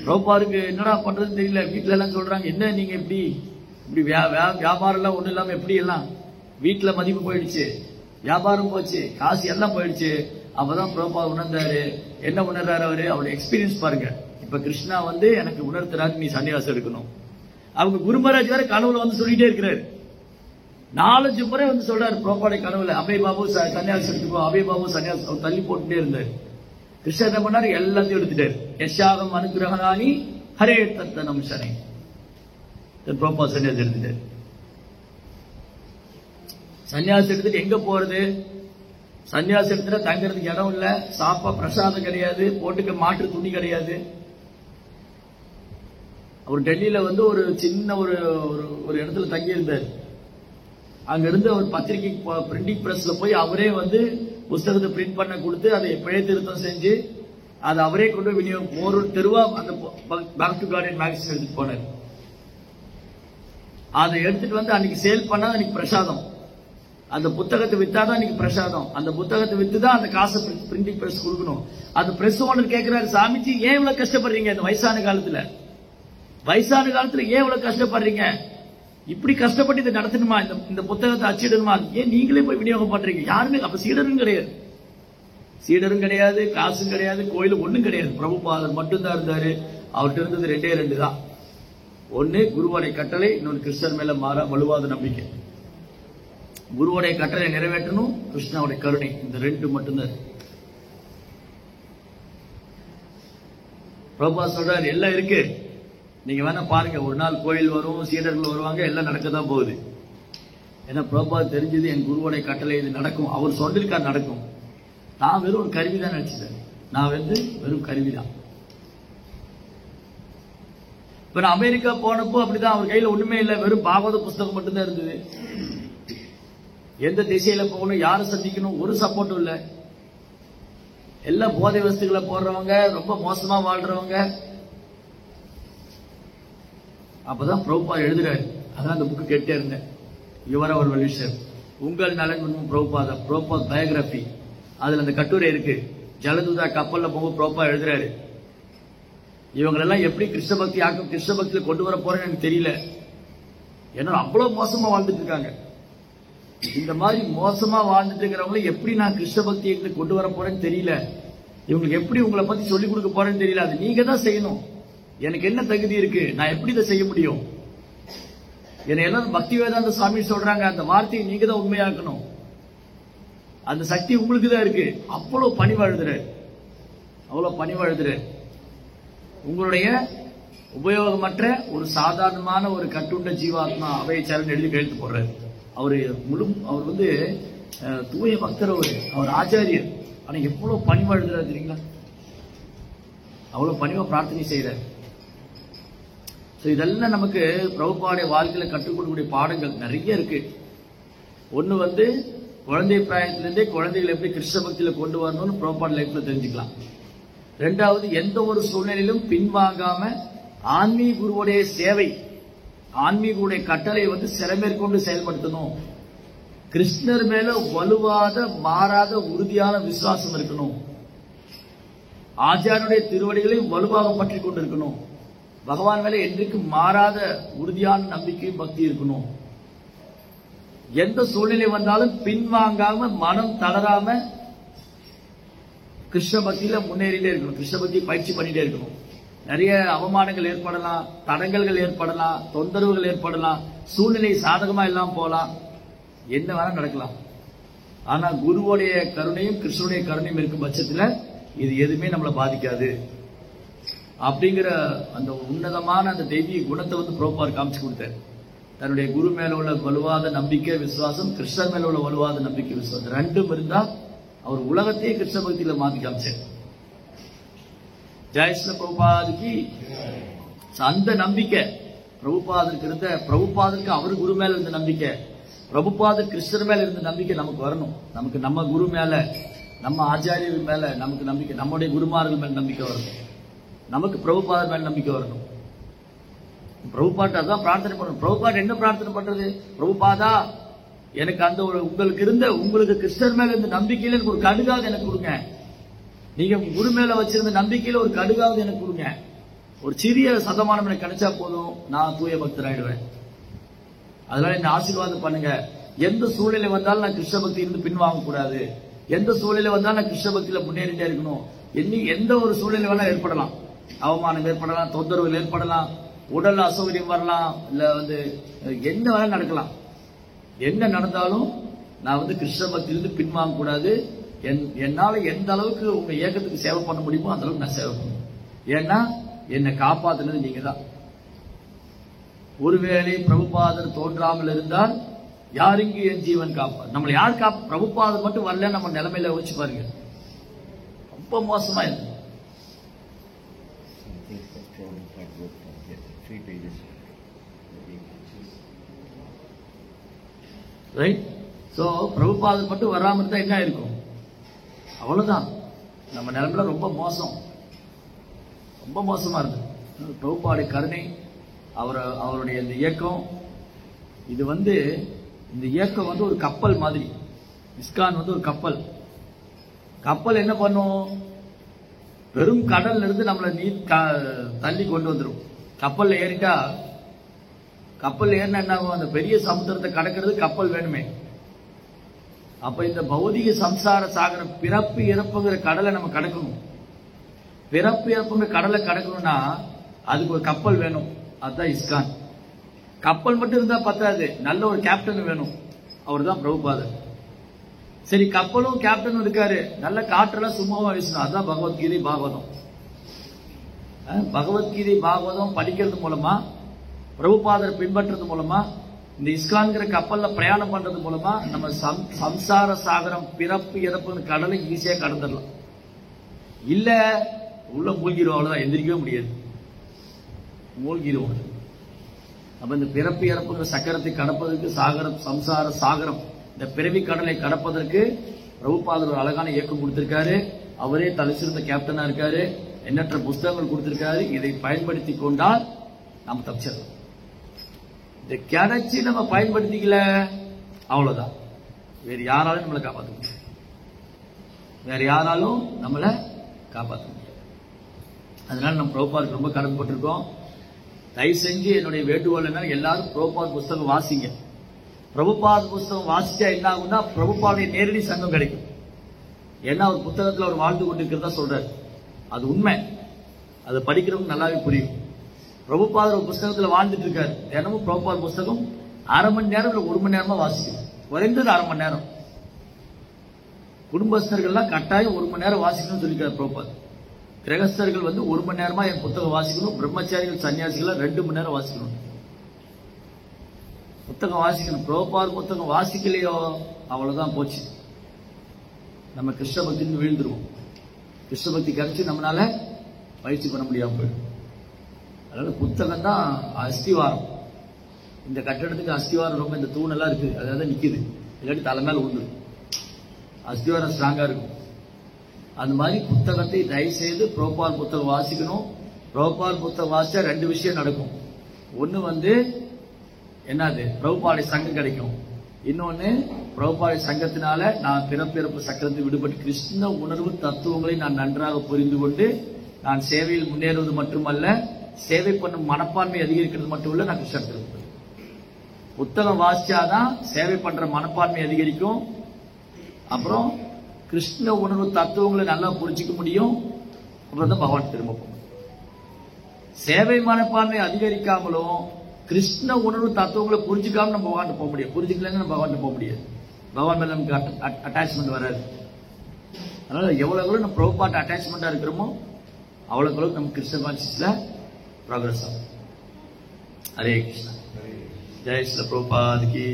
பிரபுபாதருக்கு என்னடா பண்றதுன்னு தெரியல. வீட்டுல எல்லாம் சொல்றாங்க, என்ன நீங்க இப்படி வியாபாரம் எல்லாம் ஒண்ணு இல்லாம எப்படி எல்லாம் வீட்டுல மதிப்பு போயிடுச்சு, வியாபாரம் போச்சு, காசு எல்லாம் போயிடுச்சு. அப்பதான் பிரபா உணர்ந்தாரு. என்ன உணர்றாரு அவரு? அவருடைய எக்ஸ்பீரியன்ஸ் பாருங்க. இப்ப கிருஷ்ணா வந்து எனக்கு உணர்த்துறாரு, நீ சன்னியாசம் எடுக்கணும். அவங்க குரு மகாராஜ் வேற கனவுல வந்து சொல்லிட்டே இருக்கிறாரு. 4-5 முறை வந்து சொல்றாரு பிரபாடைய கனவுல, அபய் பாபு சன்னியாசம் எடுத்துக்கோ, அபய் பாபு சன்னியாசம் தள்ளி போட்டுட்டே இருந்தாரு. கிருஷ்ணர் என்ன பண்ணாரு? எல்லாத்தையும் எடுத்துட்டாரு. யசாகம் அனுகிரகணானி ஹரே தத்தனம் சனை. பிரபா சன்னியாசம் எடுத்துட்டாரு. சன்னியாசம் எடுத்துட்டு எங்க போறது? சன்னியாசம் எடுத்துட்டா தங்கறதுக்கு இடம் இல்ல, சாப்பா பிரசாதம் கிடையாது, போட்டுக்க மாற்று துணி கிடையாது. அவர் டெல்லியில வந்து ஒரு சின்ன ஒரு இடத்துல தங்கி இருந்தார். அங்க இருந்து அவர் பத்திரிகை பிரிண்டிங் பிரஸ்ல போய் அவரே வந்து புஸ்தகத்தை பிரிண்ட் பண்ண கொடுத்து அதை பிழை திருத்தம் செஞ்சு அதை அவரே கொண்டு விநியோகம் ஒரு தெருவா அந்த பேக் டு கார்டன் மேகசின் எடுத்துட்டு போனார். அதை எடுத்துட்டு வந்து அன்னைக்கு சேல் பண்ணா அன்னைக்கு பிரசாதம். அந்த புத்தகத்தை வித்தாதான் அன்னைக்கு பிரசாதம். அந்த புத்தகத்தை வித்துதான் அந்த காசை பிரிண்டிங் பிரஸ் கொடுக்கணும். அந்த பிரஸ் ஓனர் கேட்கிறாரு, சாமிஜி ஏன் இவ்வளவு கஷ்டப்படுறீங்க? இந்த வயசான காலத்துல ஏன் இவ்வளவு கஷ்டப்படுறீங்க? இப்படி கஷ்டப்பட்டு இதை நடத்தணுமா? இந்த புத்தகத்தை அச்சிடணுமா? ஏன் நீங்களே போய் விநியோகம் பண்றீங்க? யாருமே அப்ப சீடரும் கிடையாது, காசும் கிடையாது, கோயில் ஒண்ணும் கிடையாது. பிரபுபாதர் மட்டும்தான் இருந்தாரு. அவர்கிட்ட இருந்தது 2 தான். ஒன்னு குருவோடைய கட்டளை, இன்னொன்று கிருஷ்ணர் மேல வலுவாத நம்பிக்கை. குருவோடைய கட்டளை நிறைவேற்றணும், கிருஷ்ணாவுடைய கருணை, இந்த 2 மட்டும்தான். பிரபா சொல்றாரு எல்லாம் இருக்கு, நீங்க வேணா பாருங்க. ஒரு நாள் கோயில் வரும், சீடர்கள் வருவாங்க, எல்லாம் நடக்கதான் போகுது. ஏன்னா பிரபா தெரிஞ்சது என் குருவோடைய கட்டளை இது நடக்கும். அவர் சொல்லிருக்கார் நடக்கும். நான் வெறும் ஒரு கருவிதான் நினைச்சேன். நான் வந்து வெறும் கருவிதான். இப்ப நான் அமெரிக்கா போனப்போ அப்படிதான். அவர் கையில ஒண்ணுமே இல்லை, வெறும் பாகவத புஸ்தகம் மட்டும்தான் இருந்தது. எந்த திசையில போகணும், யாரை சந்திக்கணும், ஒரு சப்போர்ட்டும் இல்லை. எல்லாம் போதை வஸ்துகளை போடுறவங்க, ரொம்ப மோசமா வாழ்றவங்க. அப்பதான் பிரபுபா எழுதுறாரு. அதான் அந்த புக்கு கேட்டே இருந்தேன். யுவர் அவர் வெல்விஷர், உங்கள் நலன் பிரபுபா பயோகிராபி. அதுல அந்த கட்டுரை இருக்கு. ஜலதுதா கப்பல்ல போக பிரபுபா எழுதுறாரு, இவங்களெல்லாம் எப்படி கிருஷ்ண பக்தியில கொண்டு வர போறேன்னு எனக்கு தெரியல. ஏன்னா அவ்வளவு மோசமா வாழ்ந்துட்டு இருக்காங்க. இந்த மாதிரி மோசமா வாழ்ந்துட்டு இருக்கிறவங்களை எப்படி நான் கிருஷ்ண பக்தியை கொண்டு வர போறேன்னு தெரியல. இவங்களுக்கு எப்படி உங்களை பத்தி சொல்லிக் கொடுக்க போறேன்னு தெரியல. அது நீங்க தான் செய்யணும். எனக்கு என்ன தகுதி இருக்கு? நான் எப்படி இதை செய்ய முடியும்? என்னை எல்லாம் பக்தி வேதாந்த சுவாமி சொல்றாங்க, அந்த வார்த்தையை நீங்க தான் உண்மையாக்கணும். அந்த சக்தி உங்களுக்கு தான் இருக்கு. அவ்வளவு பணிவாழ்துற உங்களுடைய உபயோகமற்ற ஒரு சாதாரணமான ஒரு கட்டுண்ட ஜீவாத்மா அவையச்சாரன் எழுதி கையெழுத்து போடுறாரு. அவர் வந்து தூய பக்தர், அவர் ஆச்சாரியர். ஆனா எவ்வளவு பணிவாழ்துறாரு தெரியுங்களா? அவ்வளவு பணிவா பிரார்த்தனை செய்யறாரு. இதெல்லாம் நமக்கு பிரபுபாவுடைய வாழ்க்கையில கற்றுக் கொடுக்கக்கூடிய பாடங்கள் நிறைய இருக்கு. ஒண்ணு வந்து குழந்தை பிராயத்திலிருந்தே குழந்தைகளை எப்படி கிருஷ்ண பக்தியில கொண்டு வரணும்னு பிரபுபாட் லைஃப்ல தெரிஞ்சுக்கலாம். 2வது, எந்த ஒரு சூழ்நிலையிலும் பின்வாங்காம ஆன்மீக குருவுடைய சேவை, ஆன்மீகுடைய கட்டளை வந்து சிறமேற்கொண்டு செயல்படுத்தணும். கிருஷ்ணர் மேல வலுவாத மாறாத உறுதியான விசுவாசம் இருக்கணும். ஆச்சாரியனுடைய திருவடிகளை வலுவாக பற்றி கொண்டிருக்கணும். பகவான் மேல என்றைக்கு மாறாத உறுதியான நம்பிக்கை பக்தி இருக்கணும். எந்த சூழ்நிலை வந்தாலும் பின்வாங்காம மனம் தளராம கிருஷ்ண பக்தியில முன்னேறிட்டே இருக்கணும். கிருஷ்ண பக்தி பயிற்சி பண்ணிட்டே இருக்கணும். நிறைய அவமானங்கள் ஏற்படலாம், தடங்கல்கள் ஏற்படலாம், தொந்தரவுகள் ஏற்படலாம், சூழ்நிலை சாதகமா எல்லாம் போலாம், என்ன வேணா நடக்கலாம். ஆனா குருவோடைய கருணையும் கிருஷ்ணனுடைய கருணையும் இருக்கும் பட்சத்துல இது எதுவுமே நம்மளை பாதிக்காது. அப்படிங்கிற அந்த உன்னதமான அந்த தெய்வீக குணத்தை வந்து பிரபுபார் காமிச்சு கொடுத்தார். தன்னுடைய குரு மேல உள்ள வலுவாத நம்பிக்கை விசுவாசம், கிருஷ்ணர் மேல உள்ள வலுவாத நம்பிக்கை விசுவாசம், 2ம் இருந்தா அவர் உலகத்தையே கிருஷ்ண பக்தியில மாத்தி காமிச்சார். ஜெயஸ்ல பிரபுபாதுக்கு அந்த நம்பிக்கை பிரபுபாதருக்கு இருந்த, பிரபுபாதருக்கு அவர் குரு மேல இருந்த நம்பிக்கை, பிரபுபாதர் கிருஷ்ணர் மேல இருந்த நம்பிக்கை நமக்கு வரணும். நமக்கு நம்ம குரு மேல, நம்ம ஆச்சாரியர்கள் மேல நமக்கு நம்பிக்கை, நம்முடைய குருமார்கள் மேல நம்பிக்கை வரணும். நமக்கு பிரபுபாதர் மேல நம்பிக்கை வரணும். பிரபுபாட்ட அதான் பிரார்த்தனை பண்ணணும். பிரபுபாட் என்ன பிரார்த்தனை பண்றது? பிரபுபாதா, எனக்கு அந்த ஒரு உங்களுக்கு கிருஷ்ணர் மேல இருந்த நம்பிக்கையில எனக்கு ஒரு கடுகாவது எனக்கு கொடுங்க. நீங்க குரு மேல வச்சிருந்த நம்பிக்கையில ஒரு கடுகாவது எனக்கு கொடுங்க. ஒரு சிறிய சதமானம் எனக்கு கிடைச்சா போதும், நான் தூய பக்தர் ஆயிடுவேன். அதனால என்ன ஆசீர்வாதம் பண்ணுங்க. எந்த சூழ்நிலை வந்தாலும் நான் கிருஷ்ண பக்தி இருந்து பின்வாங்க கூடாது, எந்த சூழ்நிலை வந்தாலும் நான் கிருஷ்ண பக்தியில முன்னேறிட்டே இருக்கணும். எந்த ஒரு சூழ்நிலை வேணா ஏற்படலாம், அவமானம் ஏற்படலாம், தொந்தரவுகள் ஏற்படலாம், உடல் அசௌகரியம் வரலாம், இல்ல என்ன வேணா நடக்கலாம். என்ன நடந்தாலும் நான் கிருஷ்ண பக்தியிலிருந்து பின்வாங்க கூடாது. என்னால எந்த அளவுக்கு உங்க இயக்கத்துக்கு சேவை பண்ண முடியுமோ அந்த அளவுக்கு நான் சேவை பண்ணுவேன். ஏன்னா என்னை காப்பாத்துனது நீங்க தான். ஒருவேளை பிரபுபாதர் தோன்றாமல் இருந்தால் யாருங்க என் ஜீவன் காப்பார்? நம்மளை யார் பிரபுபாதர் மட்டும் வரல, நம்ம நிலைமையில வச்சு பாருங்க, ரொம்ப மோசமா இருக்கு. ரைட். சோ பிரபுபாதர் மட்டும் வராம இருந்தா என்ன இருக்கும்? அவ்வளவுதான், நம்ம நிலைமையில ரொம்ப மோசம், ரொம்ப மோசமா இருக்கு. பிரபுபாடைய கருணை, அவருடைய இந்த இயக்கம், இது இந்த இயக்கம் ஒரு கப்பல் மாதிரி. இஸ்கான் ஒரு கப்பல். கப்பல் என்ன பண்ணும்? வெறும் கடல்ல இருந்து நம்மளை தள்ளி கொண்டு வந்துடும். கப்பல்ல ஏறிட்டா, கப்பல் ஏறினா என்ன ஆகும்? அந்த பெரிய சமுத்திரத்தை கடக்கிறது கப்பல் வேணுமே. அப்ப இந்த பௌதிக சம்சார சாகரம், பிறப்பு இறப்புங்கிற கடலை நம்ம கடக்கணும். பிறப்பு இறப்புங்கிற கடலை கடக்கணும்னா அதுக்கு ஒரு கப்பல் வேணும். அதுதான் இஸ்கான். கப்பல் மட்டும் இருந்தா பத்தாது, நல்ல ஒரு கேப்டன் வேணும். அவர் தான் பிரபுபாதர். சரி, கப்பலும் கேப்டனும் இருக்காரு, நல்ல காற்றெல்லாம் சும்மாவா வீசணும். அதுதான் பகவத்கீதை பாகவதம். பகவத்கீதை பாகவதம் படிக்கிறது மூலமா, பிரபுபாதர் பின்பற்றது மூலமா, இந்த இஸ்கான்கிற கப்பல்ல பிரயாணம் பண்றது மூலமா நம்ம சம்சார சாகரம், பிறப்பு இறப்புன்னு கடலை ஈஸியா கடந்துடலாம். இல்ல உள்ள மூழ்கிடும், அவ்வளவுதான், எந்திரிக்கவே முடியாது, மூழ்கிடும். அப்ப இந்த பிறப்பு இறப்புங்கிற சக்கரத்தை கடப்பதற்கு, சம்சார சாகரம், இந்த பிறவி கடலை கடப்பதற்கு பிரபுபாதர் ஒரு அழகான இயக்கம் கொடுத்திருக்காரு. அவரே தலை சிறந்த கேப்டனா இருக்காரு, எண்ணற்ற புஸ்தகங்கள் கொடுத்திருக்காரு. இதை பயன்படுத்தி கொண்டால் நாம் தப்பிச்சிடலாம். இதை கிடைச்சி நம்ம பயன்படுத்திக்கல, அவ்வளவுதான், வேற யாராலும் நம்மளை காப்பாற்ற முடியாது, வேற யாராலும் நம்மளை காப்பாற்ற முடியாது. அதனால நம்ம பிரபுபாதருக்கு ரொம்ப கடமைப்பட்டிருக்கோம். தயவு செஞ்சு என்னுடைய வேண்டுகோள் என்ன, எல்லாரும் பிரபுபாத் புஸ்தகம் வாசிங்க. பிரபுபாத் புஸ்தகம் வாசிச்சா என்ன ஆகும்னா, பிரபுபாவுடைய நேரடி சங்கம் கிடைக்கும். ஏன்னா ஒரு புத்தகத்துல அவர் வாழ்ந்து கொண்டிருக்கிறதா சொல்றாரு, அது உண்மை. அதை படிக்கிறவங்க நல்லாவே புரியும். பிரபுபாதர் ஒரு புஸ்தகத்துல வாழ்ந்துட்டு இருக்காரு. தினமும் பிரபுபாத் புஸ்தகம் 1/2 மணி நேரம் இல்ல 1 மணி நேரமா வாசிக்கணும், குறைந்தது 1/2 மணி நேரம். குடும்பஸ்தர்கள்லாம் கட்டாயம் 1 மணி நேரம் வாசிக்கணும்னு சொல்லியிருக்காரு பிரபுபாத். கிரகஸ்தர்கள் 1 மணி நேரமா என் புத்தகம் வாசிக்கணும், பிரம்மச்சாரிகள் சன்னியாசிகள் 2 மணி நேரம் வாசிக்கணும். புத்தகம் வாசிக்கணும். பிரபுபாத் புத்தகம் வாசிக்கலையோ அவ்வளவுதான், போச்சு, நம்ம கிருஷ்ண பக்தின்னு வீழ்ந்துருவோம். கிருஷ்ண பக்தி கிடைச்சு நம்மளால பயிற்சி பண்ண முடியாம போயிடும். அதனால புத்தகம் தான் அஸ்திவாரம். இந்த கட்டடத்துக்கு அஸ்திவாரம் ரொம்ப, இந்த தூணெல்லாம் இருக்கு, அதாவது நிக்குது, இல்லாட்டி தலை மேல விழுந்துடும். அஸ்திவாரம் ஸ்ட்ராங்கா இருக்கும். அந்த மாதிரி புத்தகத்தை தயவு செய்து பிரபுபாத் புத்தகம் வாசிக்கணும். பிரபுபாத் புத்தகம் வாசிச்சா 2 விஷயம் நடக்கும். ஒண்ணு என்னது, பிரபுபாடைய சங்கம் கிடைக்கும். இன்னொன்னு, பிரபுபாடைய சங்கத்தினால நான் பிறப்பிறப்பு சக்கரத்தை விடுபட்டு கிருஷ்ண உணர்வு தத்துவங்களை நான் நன்றாக புரிந்து கொண்டு நான் சேவையில் முன்னேறுவது மட்டுமல்ல, சேவை பண்ணும் மனப்பான்மை அதிகரிக்கிறது மட்டும் இல்ல, நான் கிருஷ்ணத்தில் புத்தகம் வாசிச்சாதான் சேவை பண்ற மனப்பான்மை அதிகரிக்கும். அப்புறம் கிருஷ்ண உணர்வு தத்துவங்களை நல்லா புரிஞ்சிக்க முடியும். அப்புறம் தான் பகவான் திரும்ப போகும். சேவை மனப்பான்மை அதிகரிக்காமலும் கிருஷ்ண உணர்வு தத்துவங்களை புரிஞ்சுக்காம நம்ம பகவான் போக முடியாது. புரிஞ்சுக்கலன்னு நம்ம பகவான் போக முடியாது. பகவான் மேல நமக்கு அட்டாச்மெண்ட் வராது. அதனால எவ்வளவு நம்ம பிரபுபாட் அட்டாச்மெண்டா இருக்கிறோமோ அவ்வளவு நம்ம கிருஷ்ண கான்சியஸ்ல ப்ராக்ரஸ் ஆகும். ஹரே கிருஷ்ணா. ஜெய் ஸ்ரீ பிரபுபாத் கி